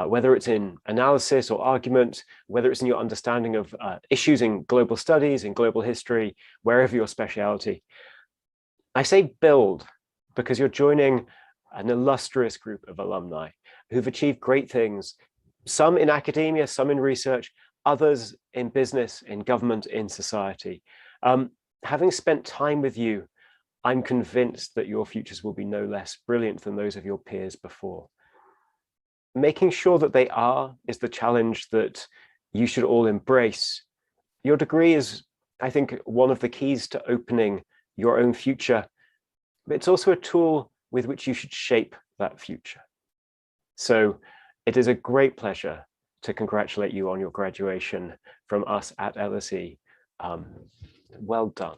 Whether it's in analysis or argument, whether it's in your understanding of issues in global studies, in global history, wherever your speciality. I say build because you're joining an illustrious group of alumni who've achieved great things, some in academia, some in research, others in business, in government, in society. Having spent time with you, I'm convinced that your futures will be no less brilliant than those of your peers before. Making sure that they are is the challenge that you should all embrace. Your degree is, I think, one of the keys to opening your own future, but it's also a tool with which you should shape that future. So it is a great pleasure to congratulate you on your graduation from us at LSE. Well done.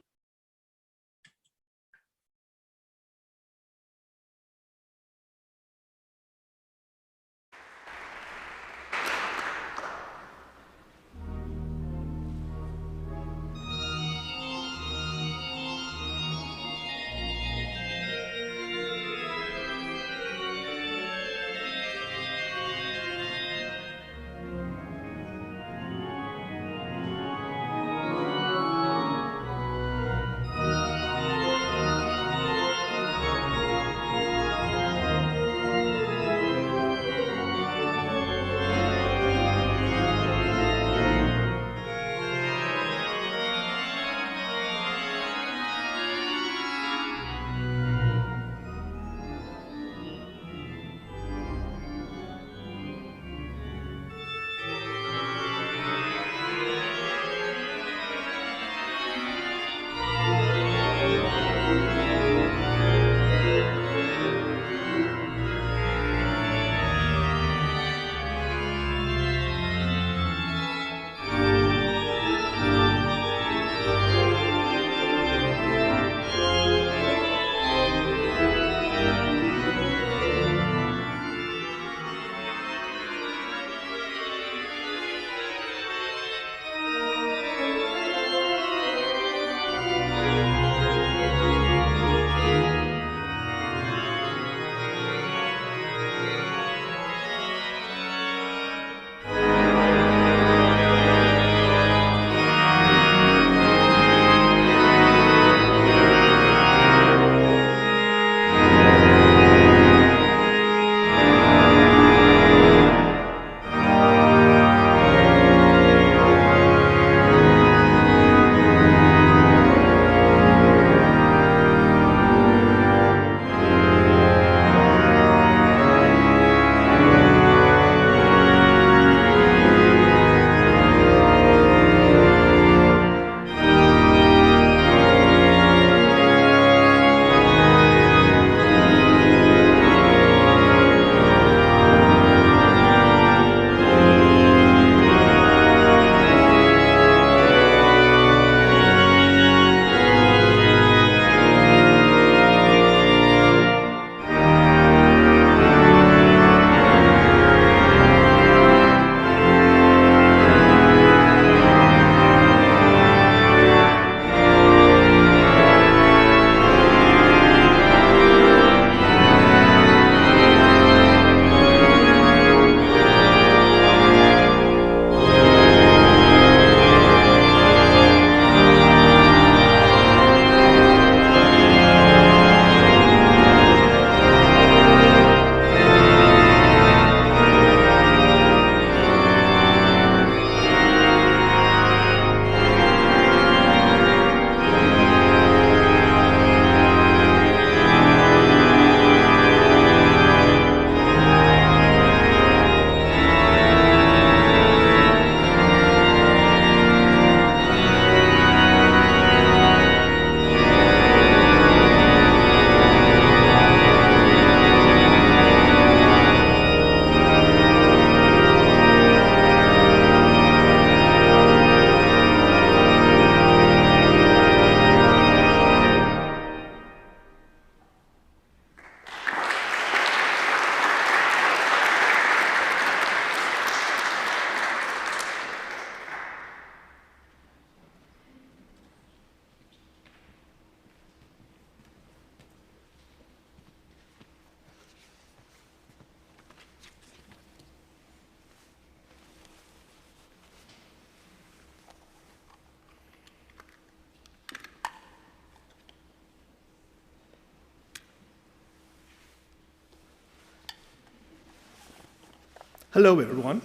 Hello, everyone.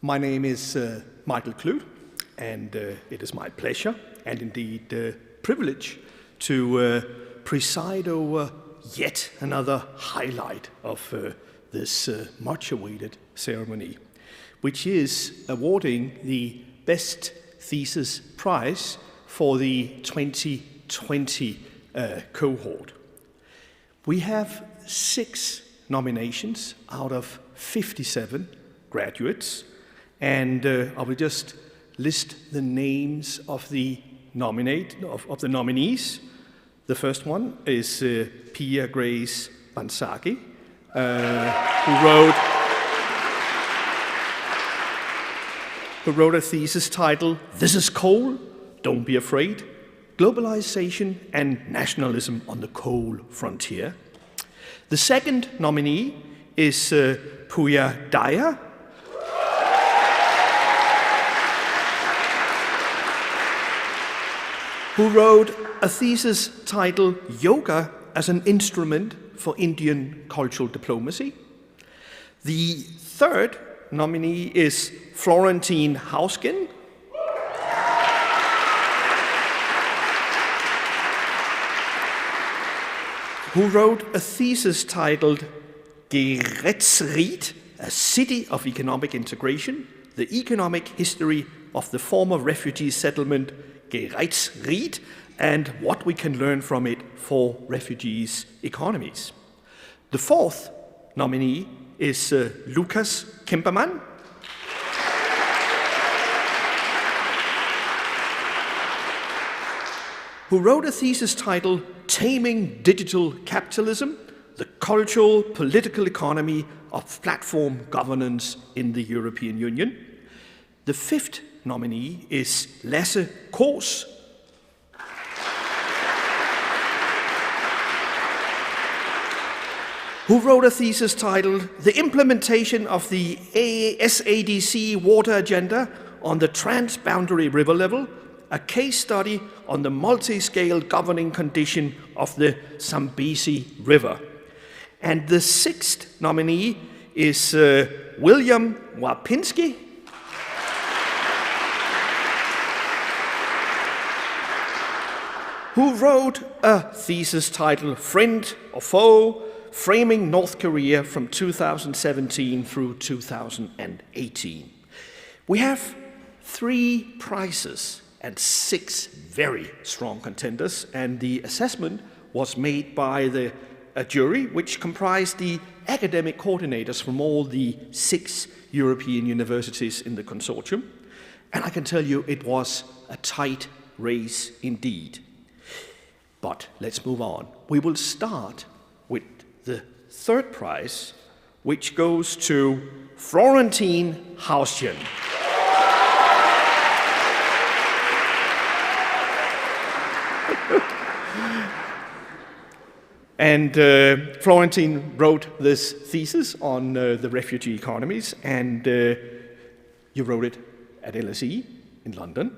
My name is Michael Clute, and it is my pleasure and indeed privilege to preside over yet another highlight of this much-awaited ceremony, which is awarding the Best Thesis Prize for the 2020 cohort. We have 6 nominations out of 57 graduates, and I will just list the names of the nominees. The first one is Pia Grace Bansaki, who wrote a thesis titled, "This is Coal, Don't Be Afraid, Globalization and Nationalism on the Coal Frontier." The second nominee is Puya Daya, who wrote a thesis titled "Yoga as an Instrument for Indian Cultural Diplomacy." The third nominee is Florentine Hausgen, who wrote a thesis titled Gerechtsried, a City of Economic Integration, the Economic History of the Former Refugee Settlement Gerechtsried, and what we can learn from it for refugees' economies. The fourth nominee is Lukas Kemperman, who wrote a thesis titled Taming Digital Capitalism, the Cultural Political Economy of Platform Governance in the European Union. The fifth nominee is Lasse Kors, who wrote a thesis titled The Implementation of the SADC Water Agenda on the Transboundary River Level, a case study on the multi-scale governing condition of the Zambezi River. And the sixth nominee is William Wapinski, who wrote a thesis titled Friend or Foe, Framing North Korea from 2017 through 2018. We have 3 prizes and 6 very strong contenders, and the assessment was made by a jury which comprised the academic coordinators from all the 6 European universities in the consortium. And I can tell you it was a tight race indeed. But let's move on. We will start with the third prize, which goes to Florentine Hausgen. And Florentine wrote this thesis on the refugee economies, and you wrote it at LSE in London.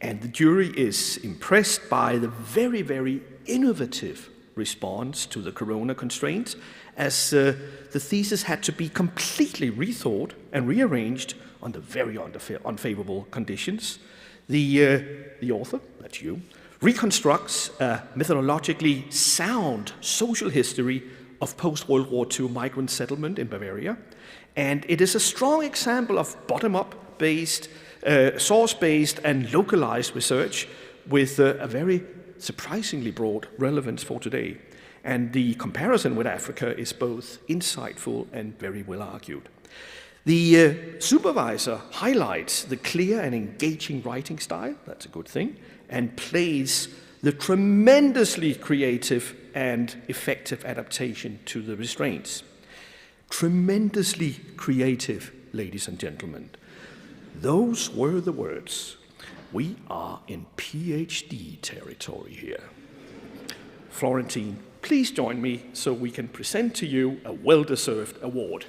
And the jury is impressed by the very, very innovative response to the corona constraints, as the thesis had to be completely rethought and rearranged under very unfavorable conditions. The author, that's you, reconstructs a methodologically sound social history of post-World War II migrant settlement in Bavaria, and it is a strong example of bottom-up based, source-based and localized research with a very surprisingly broad relevance for today. And the comparison with Africa is both insightful and very well argued. The supervisor highlights the clear and engaging writing style, that's a good thing, and plays the tremendously creative and effective adaptation to the restraints. Tremendously creative, ladies and gentlemen. Those were the words. We are in PhD territory here. Florentine, please join me so we can present to you a well-deserved award.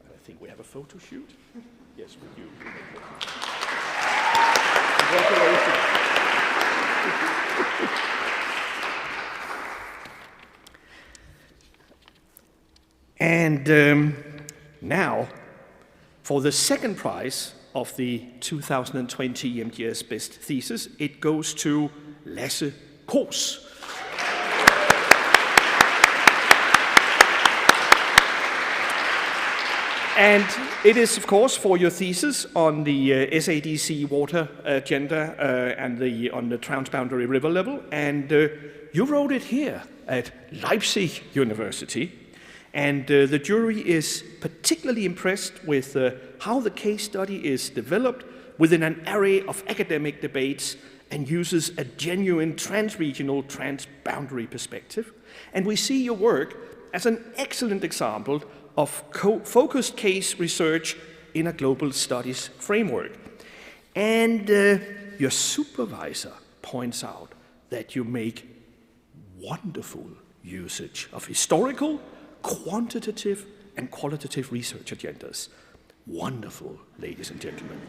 I think we have a photo shoot. Yes, we do. Congratulations. And now, for the second prize of the 2020 EMGS Best Thesis, it goes to Lasse Kors. And it is, of course, for your thesis on the SADC water agenda and on the transboundary river level. And you wrote it here at Leipzig University. And the jury is particularly impressed with how the case study is developed within an array of academic debates and uses a genuine trans-regional, trans-boundary perspective. And we see your work as an excellent example of focused case research in a global studies framework. And your supervisor points out that you make wonderful usage of historical, quantitative, and qualitative research agendas. Wonderful, ladies and gentlemen.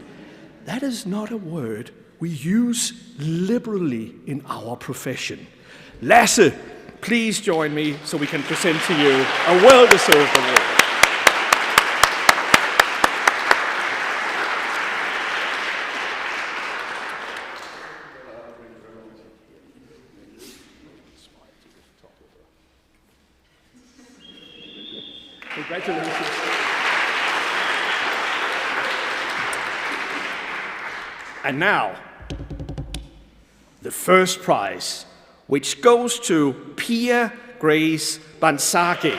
That is not a word we use liberally in our profession. Lasse, please join me so we can present to you a well-deserved award. Congratulations. And now, the first prize, which goes to Pia Grace Bansaki.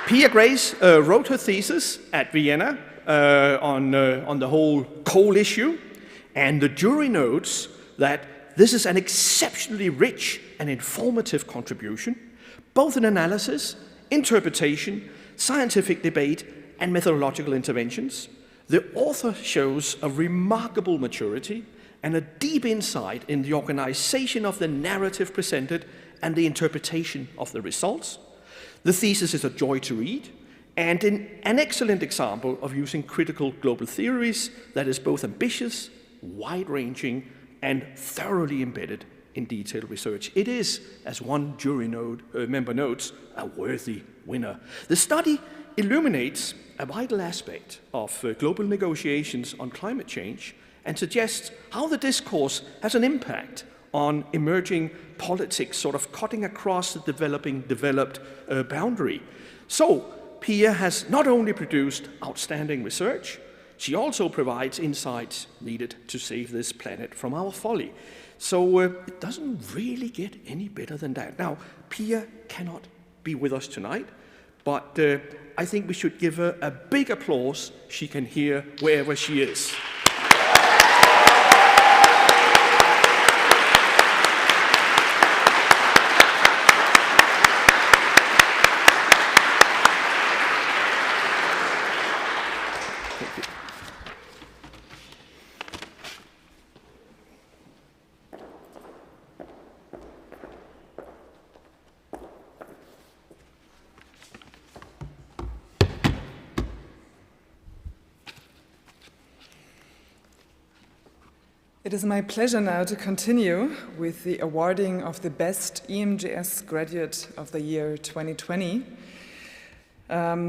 Pia Grace wrote her thesis at Vienna on the whole coal issue, and the jury notes that this is an exceptionally rich and informative contribution, both in analysis, interpretation, scientific debate, and methodological interventions. The author shows a remarkable maturity and a deep insight in the organization of the narrative presented and the interpretation of the results. The thesis is a joy to read, and an excellent example of using critical global theories that is both ambitious, wide-ranging, and thoroughly embedded in detailed research. It is, as one jury member notes, a worthy winner. The study illuminates a vital aspect of global negotiations on climate change and suggests how the discourse has an impact on emerging politics, sort of cutting across the developed boundary. So, Pia has not only produced outstanding research, she also provides insights needed to save this planet from our folly. So it doesn't really get any better than that. Now, Pia cannot be with us tonight, but I think we should give her a big applause she can hear wherever she is. It is my pleasure now to continue with the awarding of the Best EMGS Graduate of the Year 2020.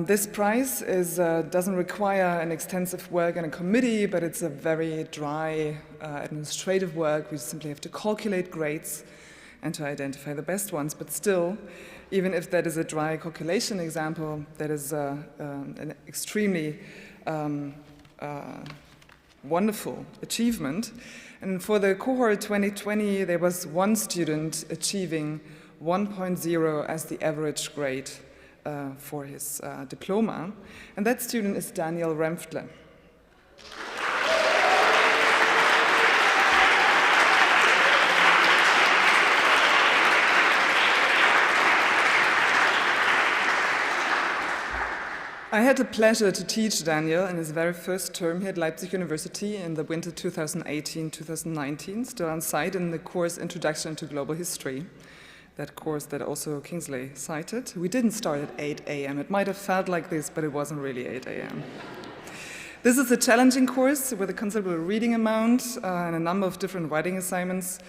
This prize doesn't require an extensive work in a committee, but it's a very dry administrative work. We simply have to calculate grades and to identify the best ones. But still, even if that is a dry calculation example, that is an extremely wonderful achievement. And for the cohort 2020, there was one student achieving 1.0 as the average grade for his diploma, and that student is Daniel Remftler. I had the pleasure to teach Daniel in his very first term here at Leipzig University in the winter 2018-2019, still on site in the course Introduction to Global History. that course that also Kingsley cited. We didn't start at 8 a.m. It might have felt like this, but it wasn't really 8 a.m. This is a challenging course with a considerable reading amount and a number of different writing assignments,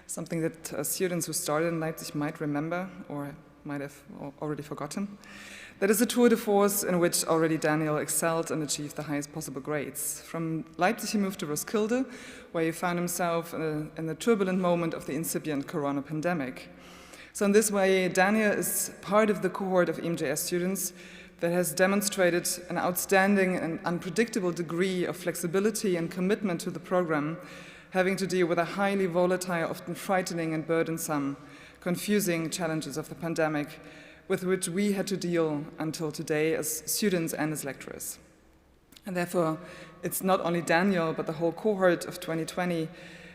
something that students who started in Leipzig might remember or might have already forgotten. That is a tour de force in which already Daniel excelled and achieved the highest possible grades. From Leipzig he moved to Roskilde, where he found himself in the turbulent moment of the incipient corona pandemic. So in this way, Daniel is part of the cohort of EMJS students that has demonstrated an outstanding and unpredictable degree of flexibility and commitment to the program, having to deal with the highly volatile, often frightening and burdensome, confusing challenges of the pandemic with which we had to deal until today as students and as lecturers. And therefore, it's not only Daniel, but the whole cohort of 2020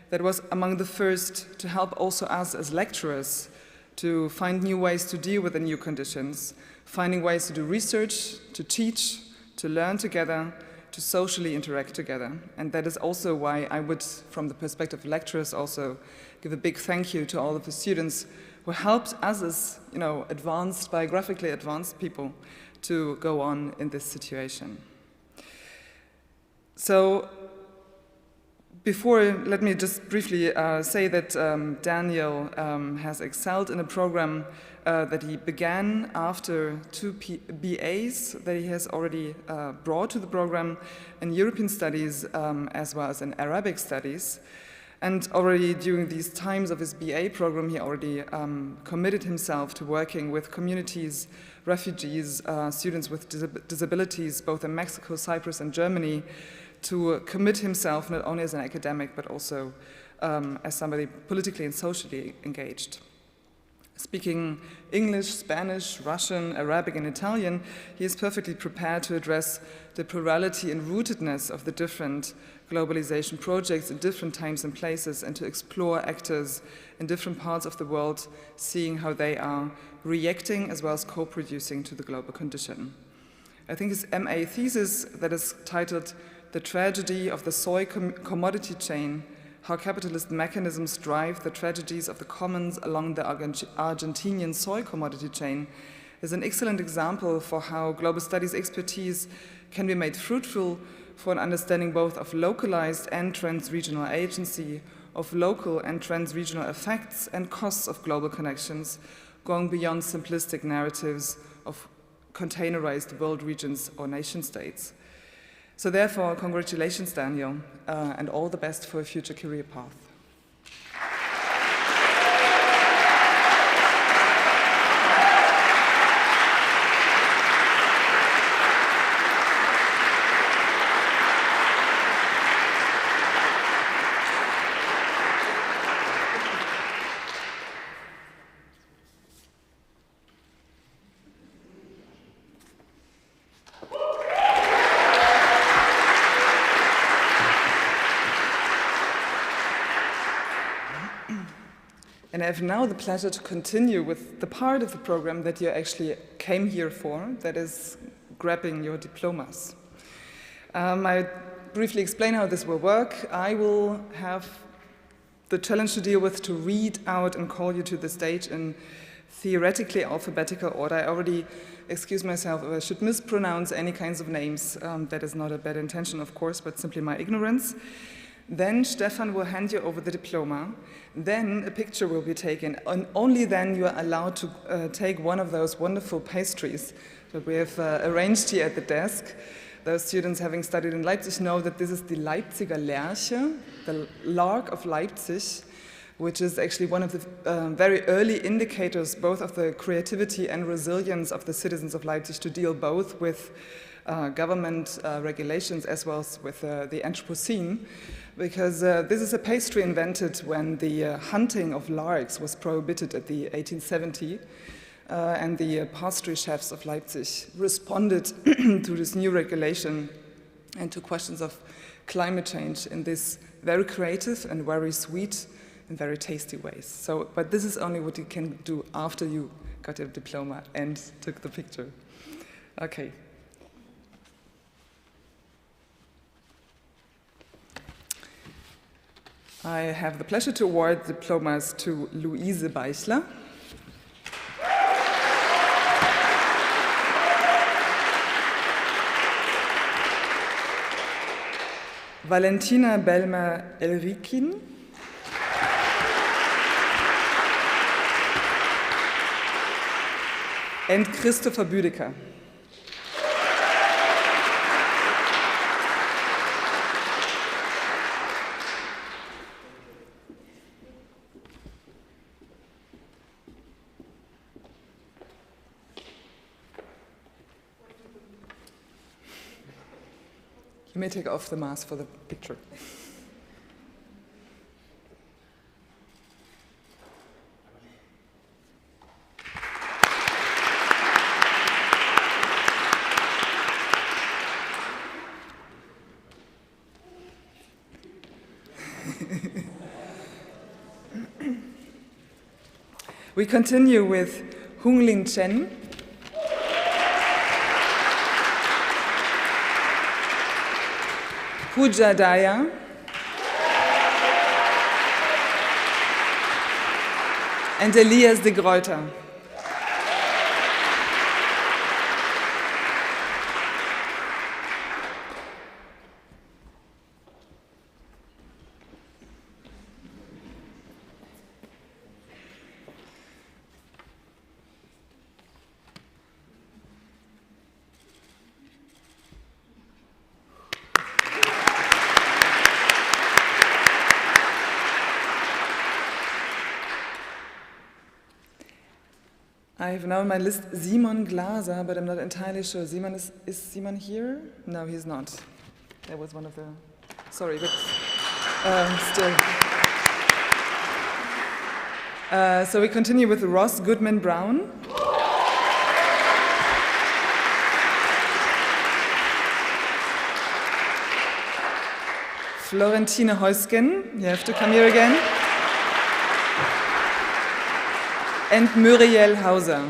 that was among the first to help also us as lecturers to find new ways to deal with the new conditions, finding ways to do research, to teach, to learn together, to socially interact together. And that is also why I would, from the perspective of lecturers, also give a big thank you to all of the students who helped us as advanced, biographically advanced people to go on in this situation. So before, let me just briefly say that Daniel has excelled in a program that he began after 2 BAs that he has already brought to the program in European Studies as well as in Arabic Studies. And already during these times of his BA program, he already committed himself to working with communities, refugees, students with disabilities, both in Mexico, Cyprus, and Germany, to commit himself not only as an academic, but also as somebody politically and socially engaged. Speaking English, Spanish, Russian, Arabic, and Italian, he is perfectly prepared to address the plurality and rootedness of the different globalization projects in different times and places, and to explore actors in different parts of the world, seeing how they are reacting as well as co-producing to the global condition. I think his MA thesis that is titled "The Tragedy of the Soy Commodity Chain, How Capitalist Mechanisms Drive the Tragedies of the Commons Along the Argentinian Soy Commodity Chain" is an excellent example for how global studies expertise can be made fruitful for an understanding both of localized and trans-regional agency, of local and trans-regional effects and costs of global connections, going beyond simplistic narratives of containerized world regions or nation states. So therefore, congratulations, Daniel, and all the best for a future career path. And I have now the pleasure to continue with the part of the program that you actually came here for, that is grabbing your diplomas. I briefly explain how this will work. I will have the challenge to deal with to read out and call you to the stage in theoretically alphabetical order. I already excuse myself if I should mispronounce any kinds of names. That is not a bad intention, of course, but simply my ignorance. Then Stefan will hand you over the diploma. Then a picture will be taken, and only then you are allowed to take one of those wonderful pastries that we have arranged here at the desk. Those students having studied in Leipzig know that this is the Leipziger Lerche, the lark of Leipzig, which is actually one of the very early indicators both of the creativity and resilience of the citizens of Leipzig to deal both with government regulations as well as with the Anthropocene, because this is a pastry invented when the hunting of larks was prohibited at the 1870, and the pastry chefs of Leipzig responded to this new regulation and to questions of climate change in this very creative and very sweet and very tasty ways. So, but this is only what you can do after you got your diploma and took the picture. Okay. I have the pleasure to award diplomas to Luise Beichler. Valentina Belmer-Elrikin, and Christopher Büdeker. You may take off the mask for the picture. We continue with Hunglin Chen, Pooja Daya, and Elias de Gruyter. I have now on my list Simon Glaser, but I'm not entirely sure. Simon is Simon here? No, he's not. That was one of the, sorry, but still. So we continue with Ross Goodman Brown. Florentine Heusgen, you have to come here again. And Muriel Hauser.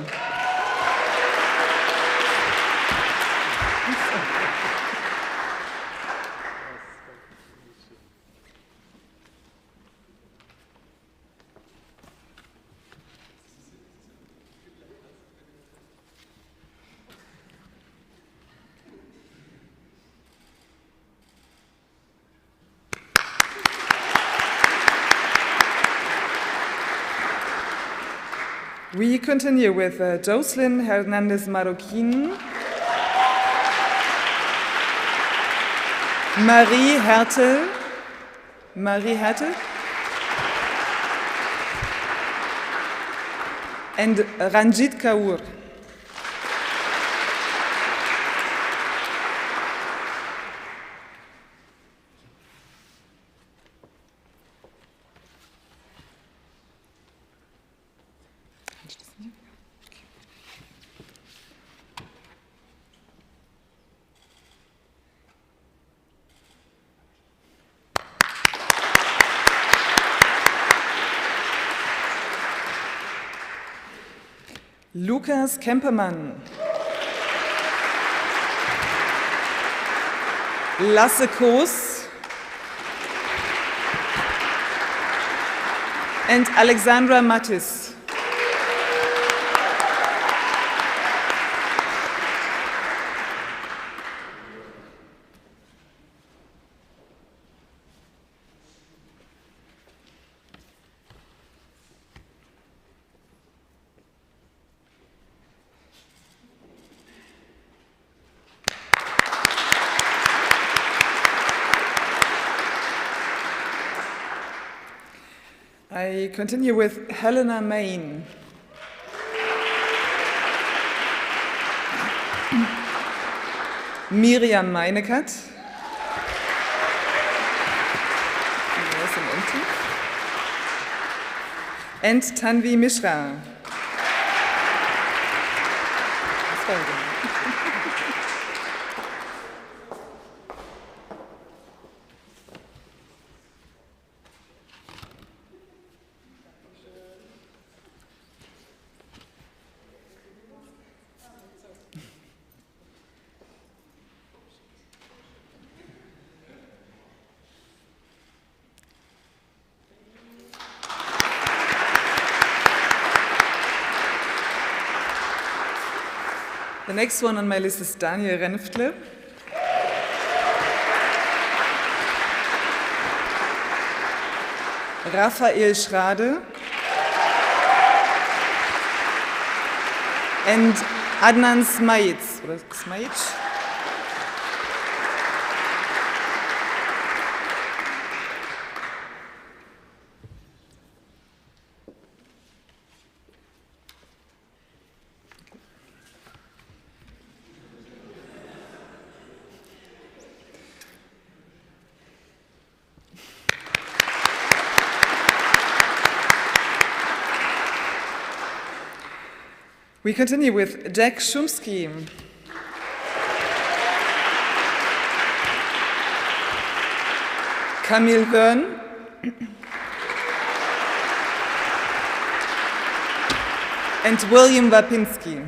We continue with Jocelyn Hernandez Marroquin, Marie Hertel, and Ranjit Kaur. Lukas Kempermann, Lasse Koos, and Alexandra Mattis. I continue with Helena Main. Miriam Meinekat. And Tanvi Mishra. The next one on my list is Daniel Remftler. Raphael Schrade, and Adnan Smajic. We continue with Jack Shumsky. Camille Byrne. And William Wapinski.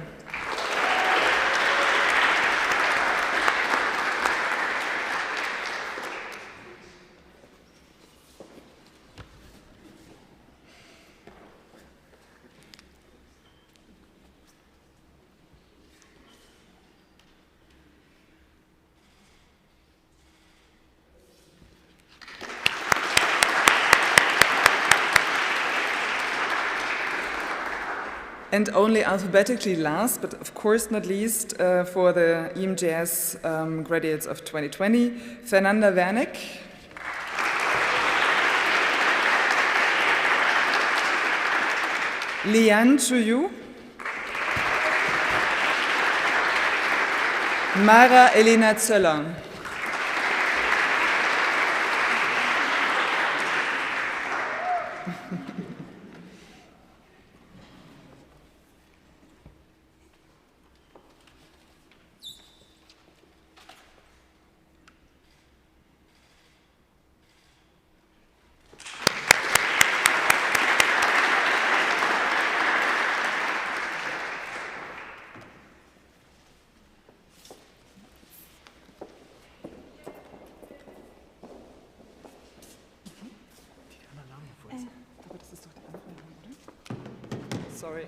And only alphabetically last, but of course not least, for the EMJS graduates of 2020, Fernanda Wernick, Lian Chuyu, Mara Elena Zöller. Sorry.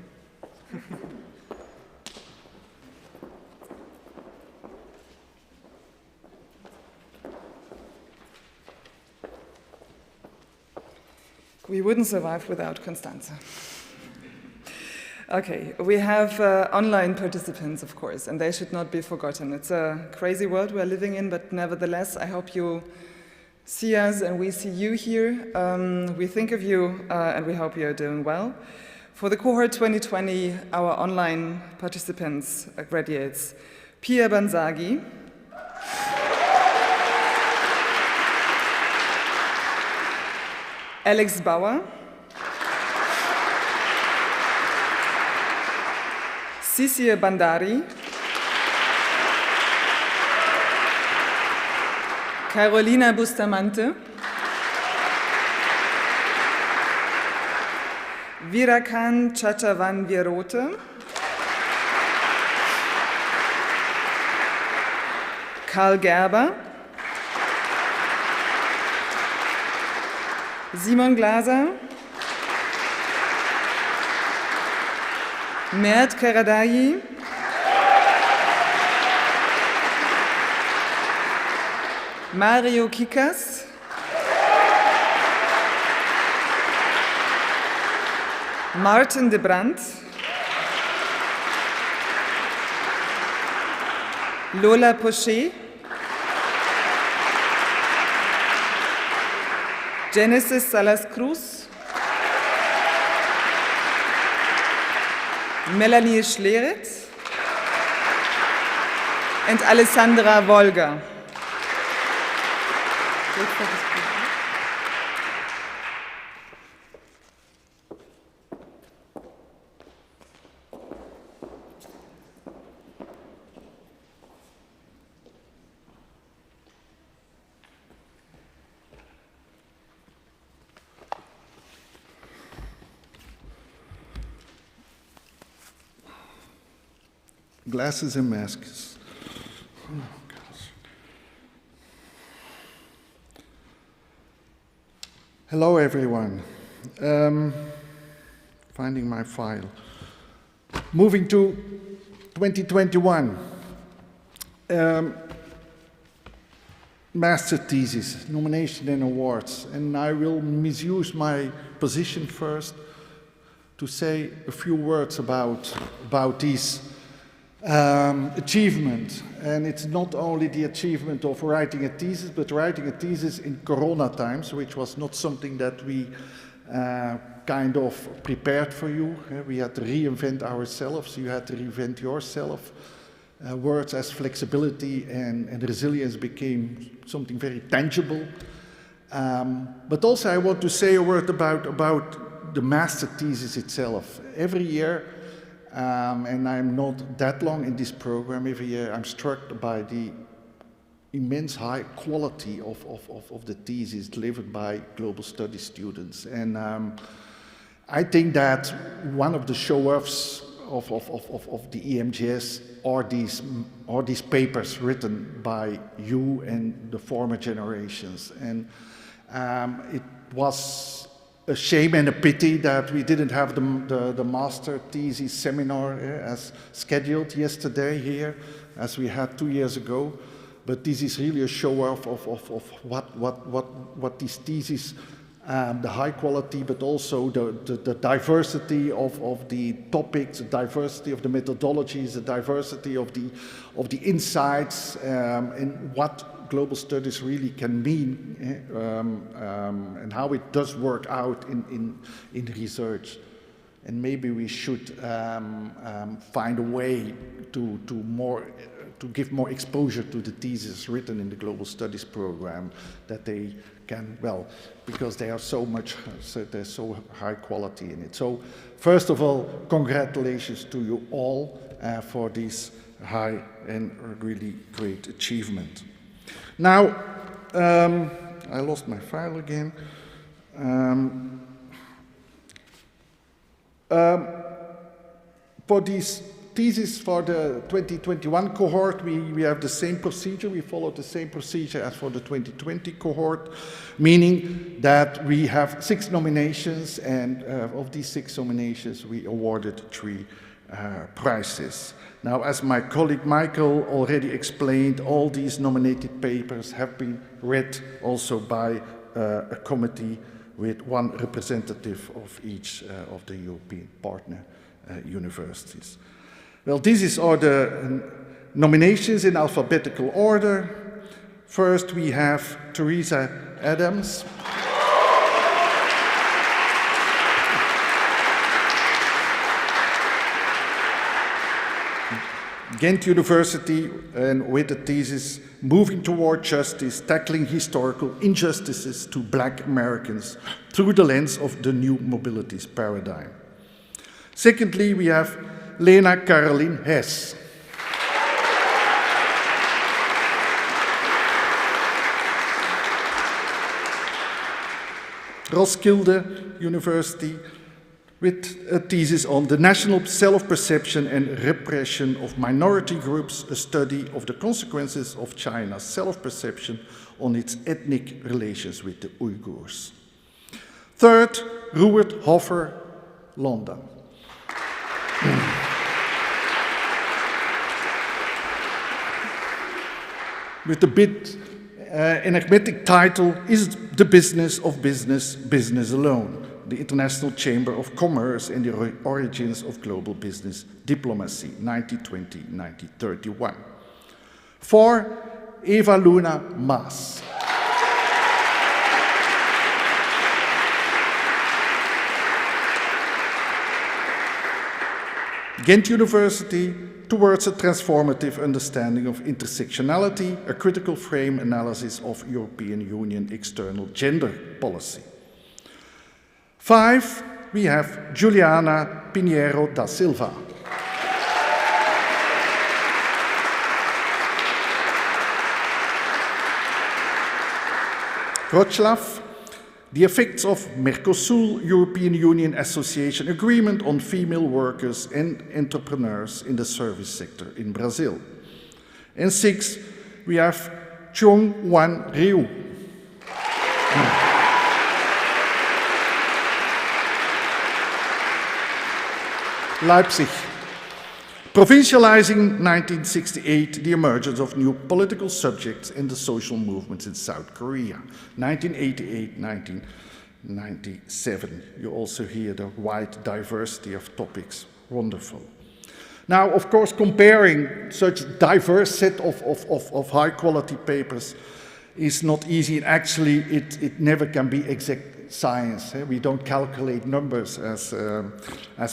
We wouldn't survive without Constanze. Okay, we have online participants, of course, and they should not be forgotten. It's a crazy world we're living in, but nevertheless, I hope you see us and we see you here. We think of you and we hope you're doing well. For the cohort 2020, our online participants, graduates, Pia Banzagi, Alex Bauer, Sisir Bandari, Carolina Bustamante, Virakan Chachavan Virote, Karl Gerber, Simon Glaser, Mert Karadayi, Mario Kikas, Martin de Brandt, Lola Pochet, Genesis Salas Cruz, Melanie Schleret, and Alessandra Volga. Glasses and masks. Oh, hello, everyone. Finding my file. Moving to 2021. master thesis, nomination and awards. And I will misuse my position first to say a few words about this achievement. And it's not only the achievement of writing a thesis, but writing a thesis in Corona times, which was not something that we kind of prepared for you. We had to reinvent ourselves, you had to reinvent yourself. Words as flexibility and resilience became something very tangible. But also I want to say a word about the master thesis itself. Every year, and I'm not that long in this program, every year I'm struck by the immense high quality of the thesis delivered by global studies students. And I think that one of the show-offs of the EMGS are these papers written by you and the former generations. And it was a shame and a pity that we didn't have the master thesis seminar as scheduled yesterday here, as we had 2 years ago. But this is really a show-off of what these theses, the high quality, but also the diversity of the topics, the diversity of the methodologies, the diversity of the insights, and what global studies really can mean, and how it does work out in research. And maybe we should find a way to give more exposure to the theses written in the Global Studies program, that they can, well, because they are there's so high quality in it. So first of all, congratulations to you all for this high and really great achievement. Now, I lost my file again. For these thesis for the 2021 cohort, we have the same procedure. We follow the same procedure as for the 2020 cohort, meaning that we have 6 nominations, and of these 6 nominations, we awarded 3 prizes. Now, as my colleague Michael already explained, all these nominated papers have been read also by a committee with 1 representative of each of the European partner universities. Well, these are the nominations in alphabetical order. First, we have Teresa Adams. Ghent University, and with the thesis, Moving Toward Justice, Tackling Historical Injustices to Black Americans Through the Lens of the New Mobilities Paradigm. Secondly, we have Lena Caroline Hess. Roskilde University, with a thesis on the national self-perception and repression of minority groups, a study of the consequences of China's self-perception on its ethnic relations with the Uyghurs. Third, Ruud Hoffer, London. With the bit enigmatic title, Is the Business of Business, Business Alone? The International Chamber of Commerce and the Origins of Global Business Diplomacy, 1920-1931. 4, Eva Luna Maas. Ghent University, Towards a Transformative Understanding of Intersectionality, a Critical Frame Analysis of European Union External Gender Policy. 5, we have Juliana Pinheiro da Silva. Wrocław, the effects of Mercosur-European Union Association Agreement on female workers and entrepreneurs in the service sector in Brazil. And 6, we have Chung Wan Ryu. Leipzig. Provincializing 1968, the emergence of new political subjects in the social movements in South Korea. 1988, 1997. You also hear the wide diversity of topics. Wonderful. Now, of course, comparing such diverse set of high-quality papers is not easy, and actually it never can be exact science. We don't calculate numbers as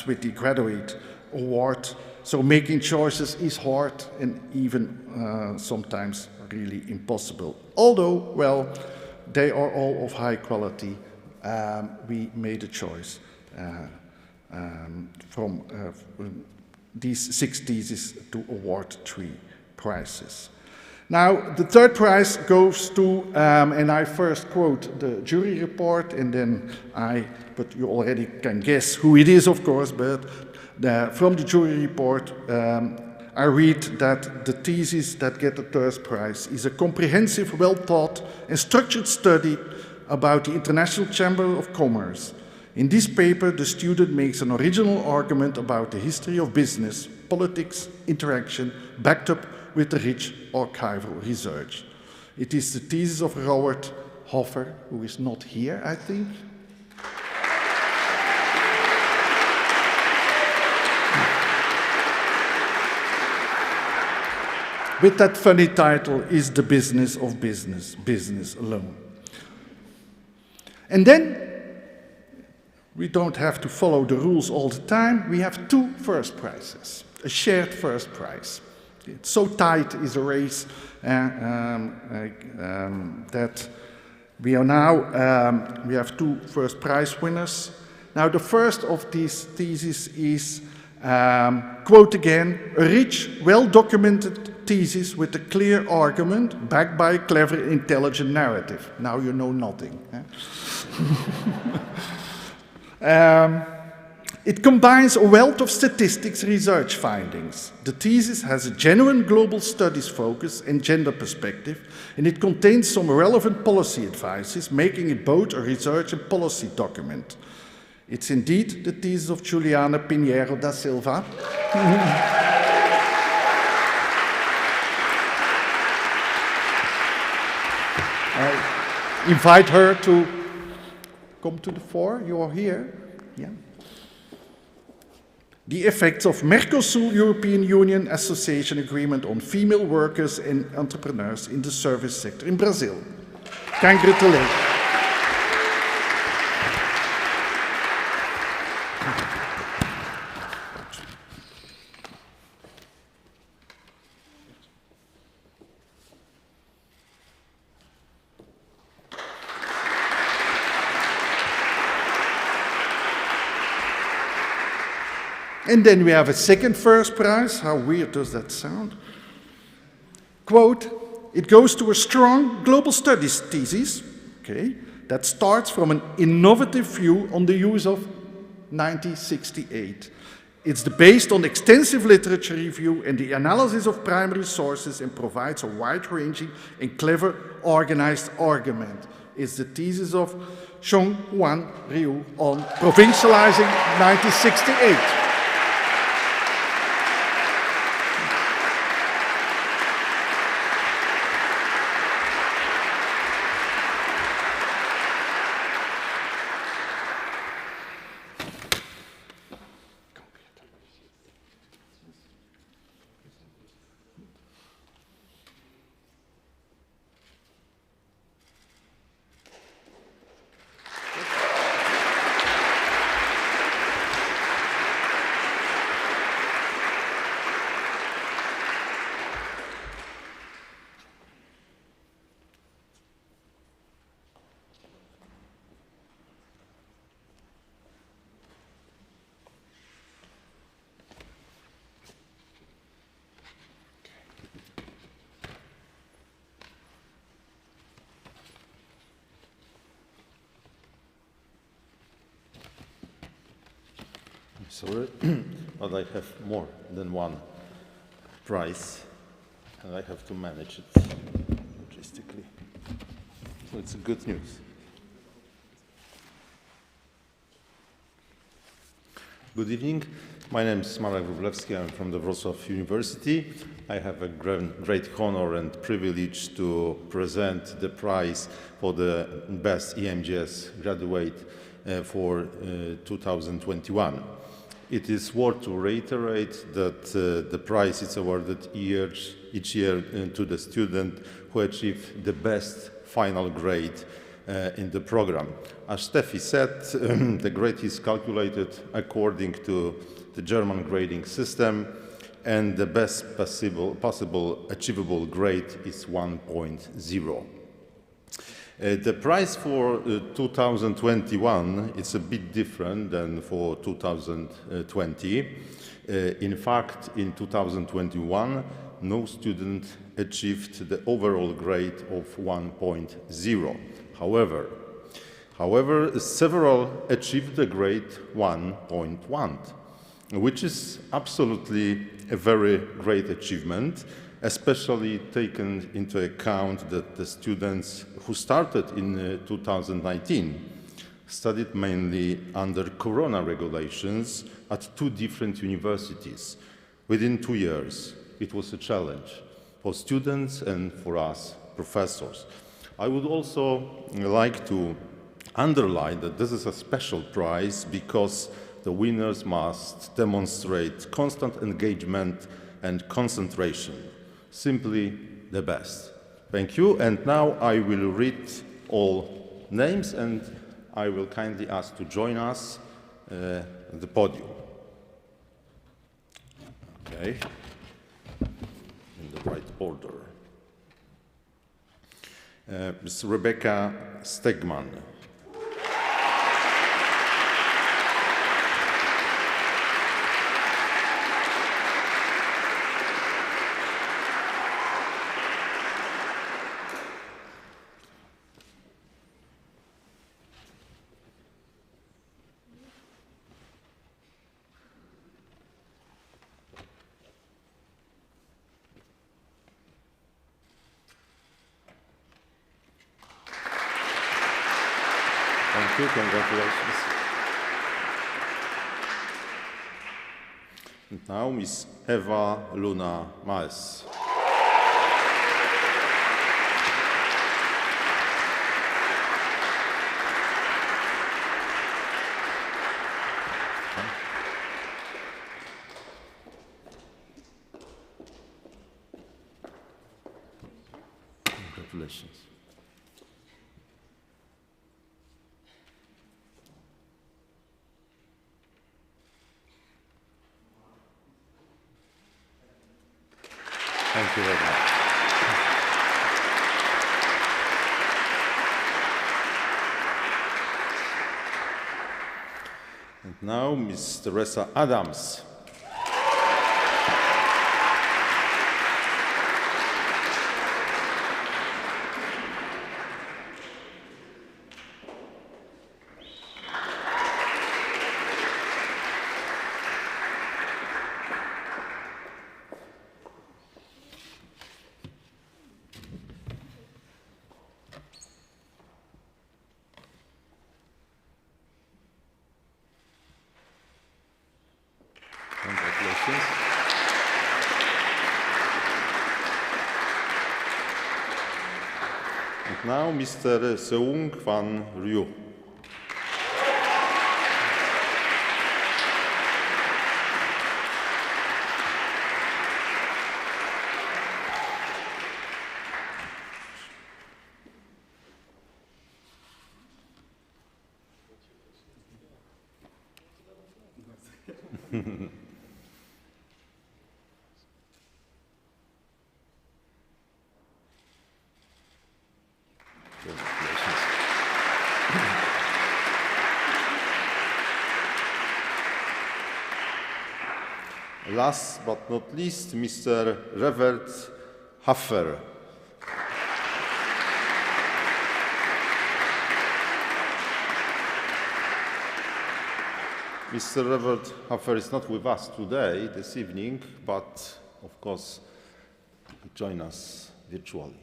with the graduate award, so making choices is hard and even sometimes really impossible. Although, well, they are all of high quality, we made a choice from these 6 theses to award 3 prizes. Now, the third prize goes to, and I first quote the jury report, and then but you already can guess who it is, of course, but from the jury report, I read that the thesis that get the third prize is a comprehensive, well-thought and structured study about the International Chamber of Commerce. In this paper, the student makes an original argument about the history of business, politics, interaction, backed up with the rich archival research. It is the thesis of Robert Hoffer, who is not here, I think. With that funny title, Is the Business of Business, Business Alone? And then, we don't have to follow the rules all the time. We have 2 first prizes, a shared first prize. It's so tight is a race that we are now, we have 2 first prize winners. Now the first of these theses is, quote again, a rich, well-documented thesis with a clear argument backed by a clever, intelligent narrative. Now you know nothing. It combines a wealth of statistics research findings. The thesis has a genuine global studies focus and gender perspective, and it contains some relevant policy advices, making it both a research and policy document. It's indeed the thesis of Juliana Pinheiro da Silva. I invite her to come to the fore. You are here. Yeah. The effects of Mercosur-European Union Association Agreement on female workers and entrepreneurs in the service sector in Brazil. Congratulations. And then we have a second first prize. How weird does that sound? Quote, it goes to a strong global studies thesis, okay, that starts from an innovative view on the use of 1968. It's based on extensive literature review and the analysis of primary sources and provides a wide-ranging and clever organized argument. It's the thesis of Chong Wan Ryu on provincializing 1968. Sorry, but I have more than one prize, and I have to manage it logistically. So it's good news. Good evening. My name is Marek Wróblewski. I'm from the Wrocław University. I have a great honor and privilege to present the prize for the best EMGS graduate for 2021. It is worth to reiterate that the prize is awarded each year to the student who achieved the best final grade in the program. As Steffi said, the grade is calculated according to the German grading system, and the best possible achievable grade is 1.0. The price for 2021 is a bit different than for 2020. In fact, in 2021, no student achieved the overall grade of 1.0. However, several achieved the grade 1.1, which is absolutely a very great achievement, especially taken into account that the students who started in 2019 studied mainly under Corona regulations at two different universities. Within 2 years, it was a challenge for students and for us professors. I would also like to underline that this is a special prize because the winners must demonstrate constant engagement and concentration. Simply the best. Thank you. And now I will read all names and I will kindly ask to join us at the podium. Okay. In the right order. Ms. Rebecca Stegman. Thank you, congratulations. And now Ms. Eva Luna Maes. Congratulations. Thank you very much. And now, Ms. Teresa Adams. Congratulations. And now Mr. Seung Van Ryu. Last but not least, Mr. Revert Haffer. Mr. Revert Haffer is not with us today, this evening, but of course, he join us virtually.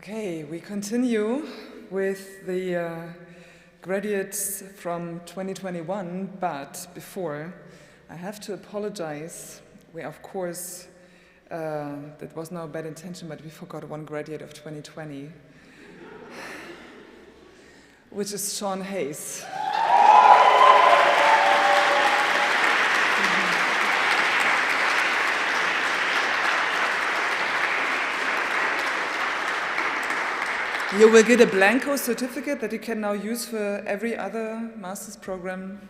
Okay, we continue with the graduates from 2021, but before, I have to apologize. We, of course, that was no bad intention, but we forgot one graduate of 2020, which is Sean Hayes. You will get a blanco certificate that you can now use for every other master's program.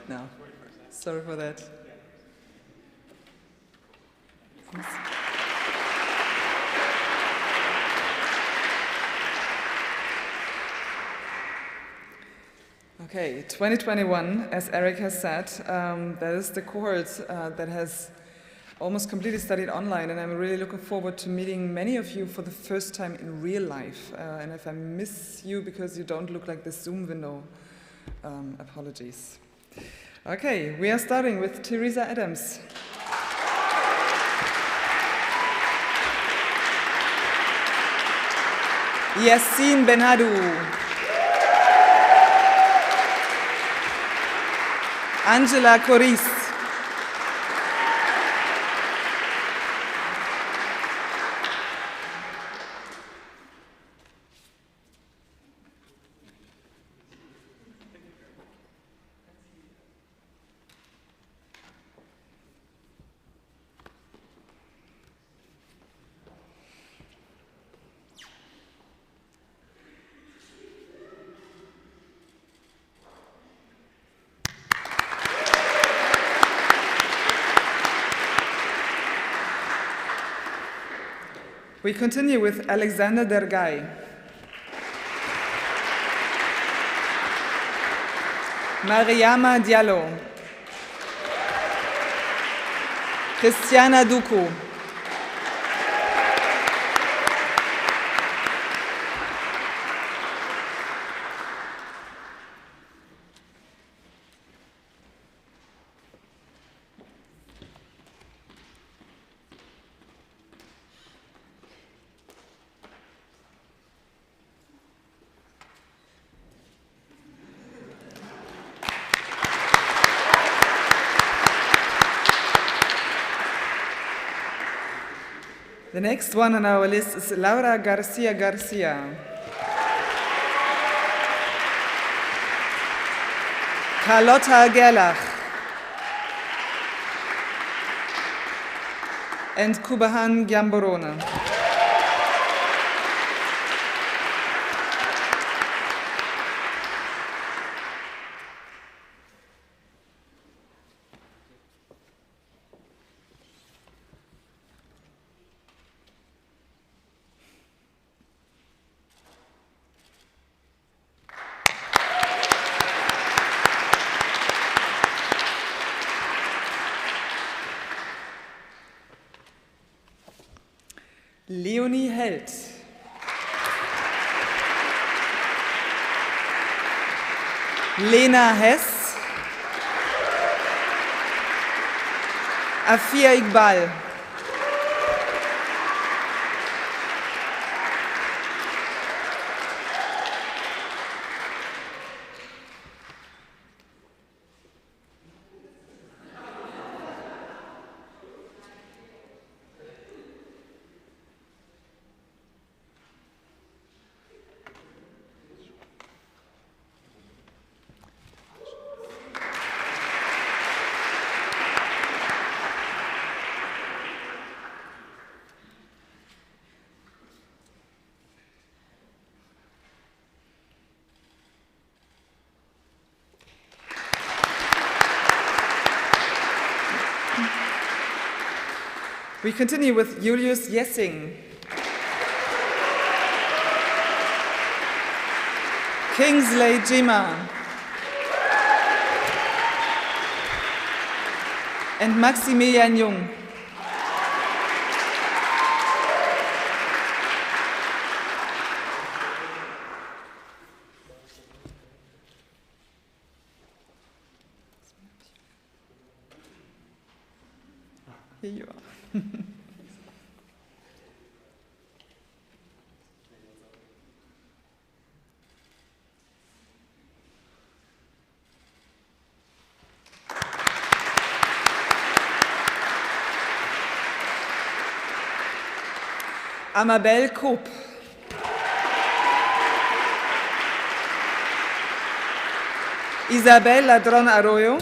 No, sorry for that. Okay, 2021, as Eric has said, that is the cohort that has almost completely studied online, and I'm really looking forward to meeting many of you for the first time in real life. And if I miss you because you don't look like this Zoom window, apologies. Okay, we are starting with Teresa Adams. Yassine Benhadou. Angela Coris. We continue with Alexander Dergay. Mariama Diallo. Christiana Duku. The next one on our list is Laura Garcia Garcia. Carlotta Gerlach. And Kubahan Gyamborona. Leonie Held. Lena Hess. Afia Iqbal. We continue with Julius Jessing. Kingsley Jima. And Maximilian Jung. Here you are. Amabel Koop. Isabel Ladron Arroyo.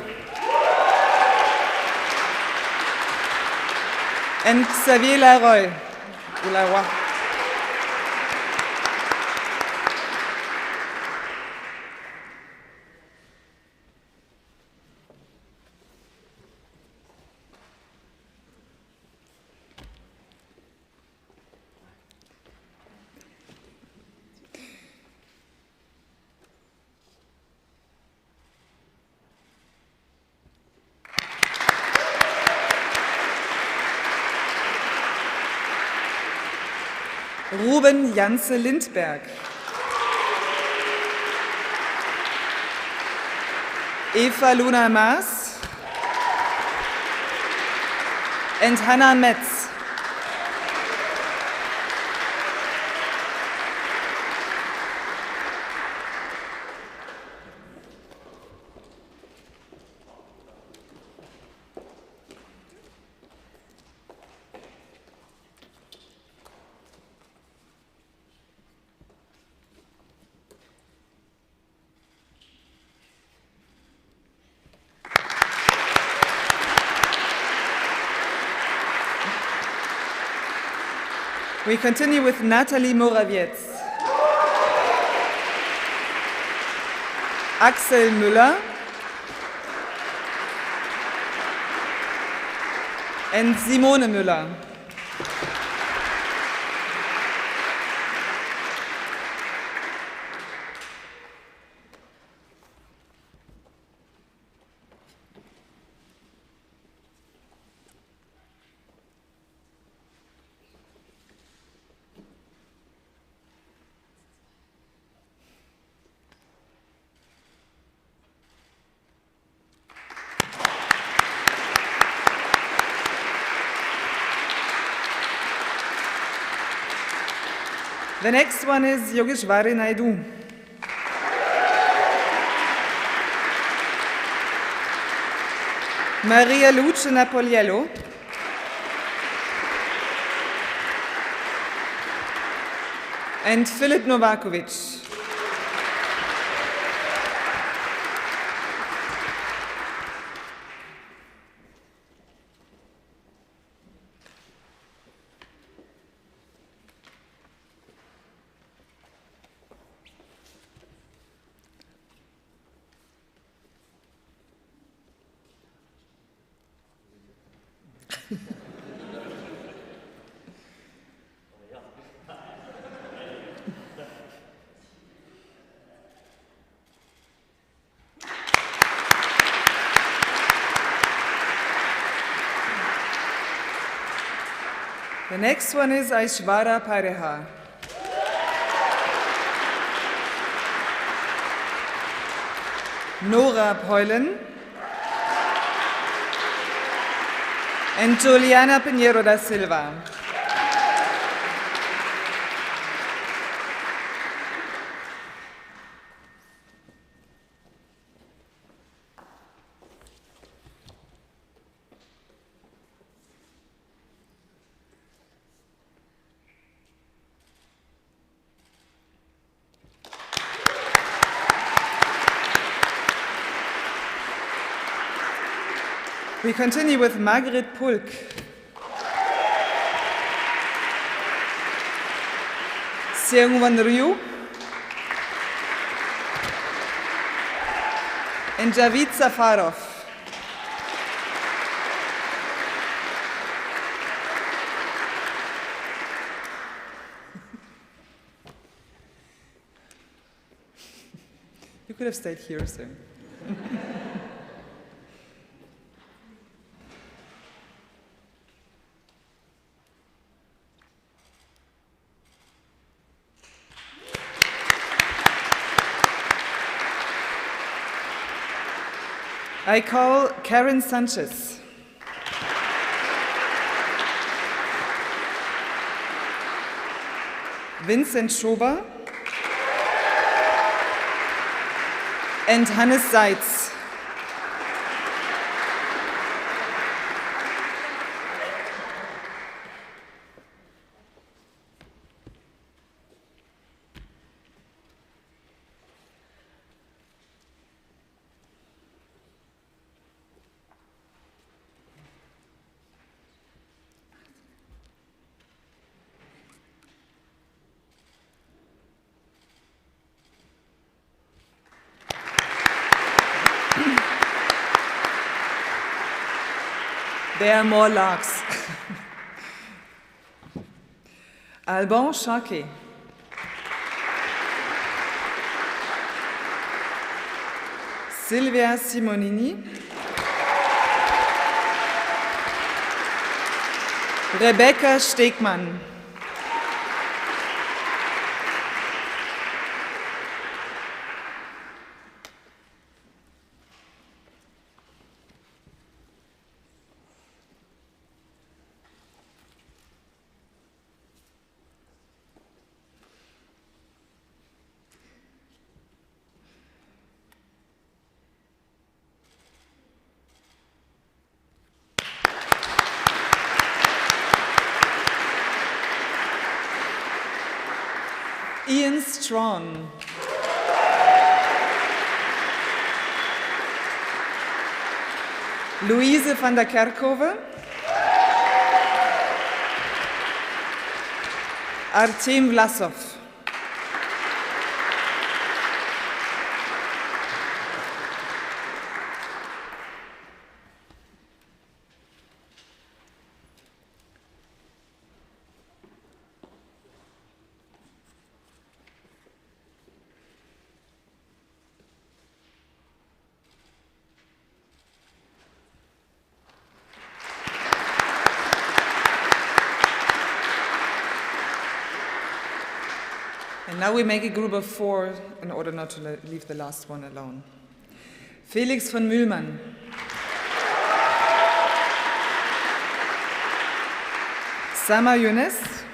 And Xavier Laroy. Ou Laroy. Ruben Janse Lindberg. Eva Luna Maas. And Hannah Metz. We continue with Natalie Morawiecz, Axel Müller, and Simone Müller. The next one is Yogeshwari Naidu. Maria Luce Napoliello. And Philip Novakovic. The next one is Aishwara Pareha. Nora Peulen and Juliana Pinheiro da Silva. We continue with Margaret Pulk. Seung-Wan Ryu and Javid Safarov. You could have stayed here, sir. I call Karen Sanchez. Vincent Schober and Hannes Seitz. There are more larks. Alban Charquet. Silvia Simonini. Rebecca Stegmann. Ian Strong. Louise van der Kerkhove. Artem Vlasov. And now we make a group of 4 in order not to leave the last one alone. Felix von Mühlmann. Sama Younes.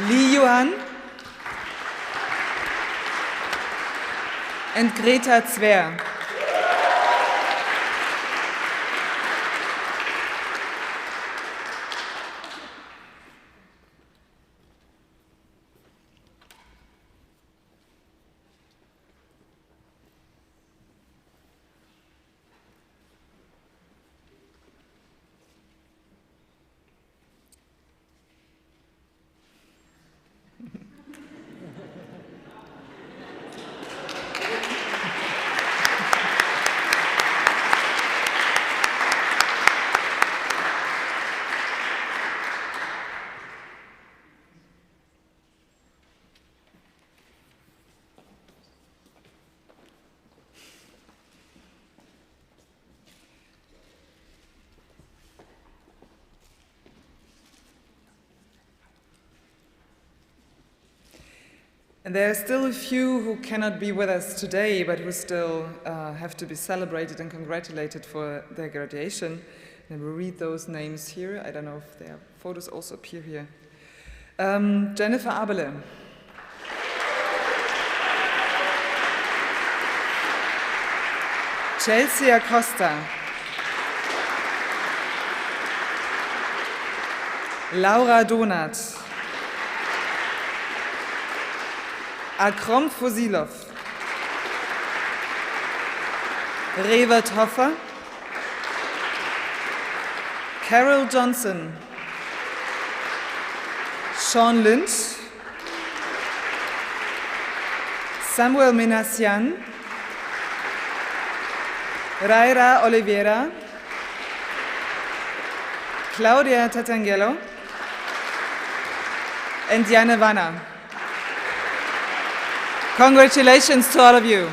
Li Yuan. And Greta Zwer. And there are still a few who cannot be with us today, but who still have to be celebrated and congratulated for their graduation. And we'll read those names here. I don't know if their photos also appear here. Jennifer Abele. Chelsea Acosta. Laura Donat. Akrom Fosilov. Revert Hoffer. Carol Johnson. Sean Lynch. Samuel Minassian. Raira Oliveira. Claudia Tatangelo. And Jane Vanna. Congratulations to all of you.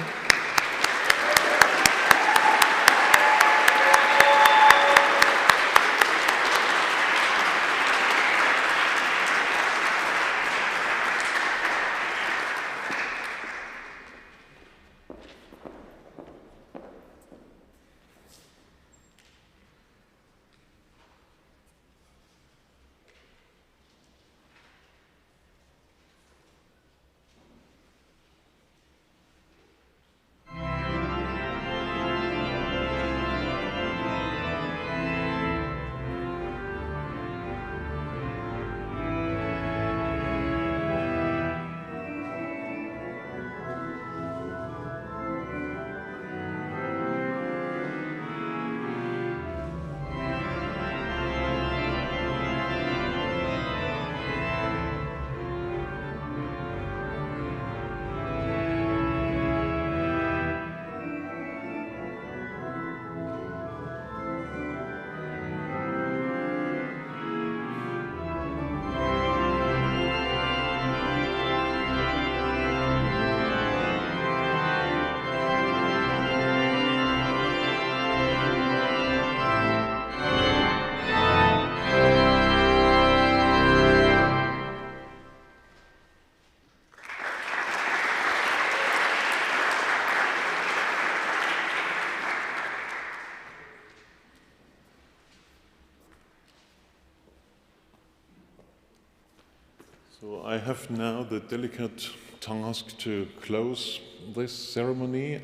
have now the delicate task to close this ceremony.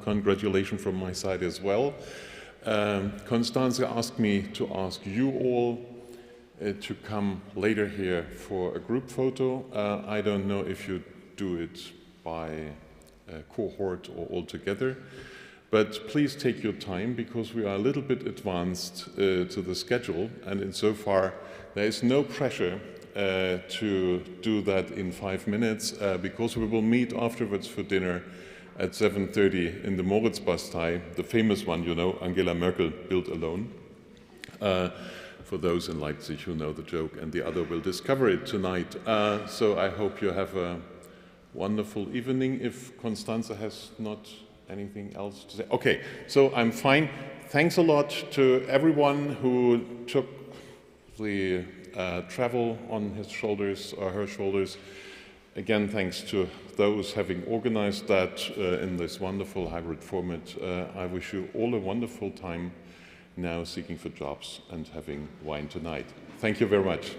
Congratulations from my side as well. Constanze asked me to ask you all to come later here for a group photo. I don't know if you do it by cohort or all together, but please take your time because we are a little bit advanced to the schedule, and insofar there is no pressure to do that in 5 minutes because we will meet afterwards for dinner at 7:30 in the Moritzbastei, the famous one, you know, Angela Merkel built alone. For those in Leipzig who know the joke, and the other will discover it tonight. So I hope you have a wonderful evening. If Constanze has not anything else to say. Okay, so I'm fine. Thanks a lot to everyone who took the travel on his shoulders or her shoulders. Again, thanks to those having organized that in this wonderful hybrid format. I wish you all a wonderful time now seeking for jobs and having wine tonight. Thank you very much.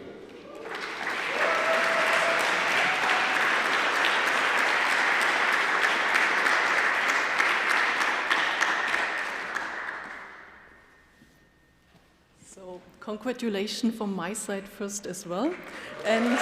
So, congratulations from my side first as well. And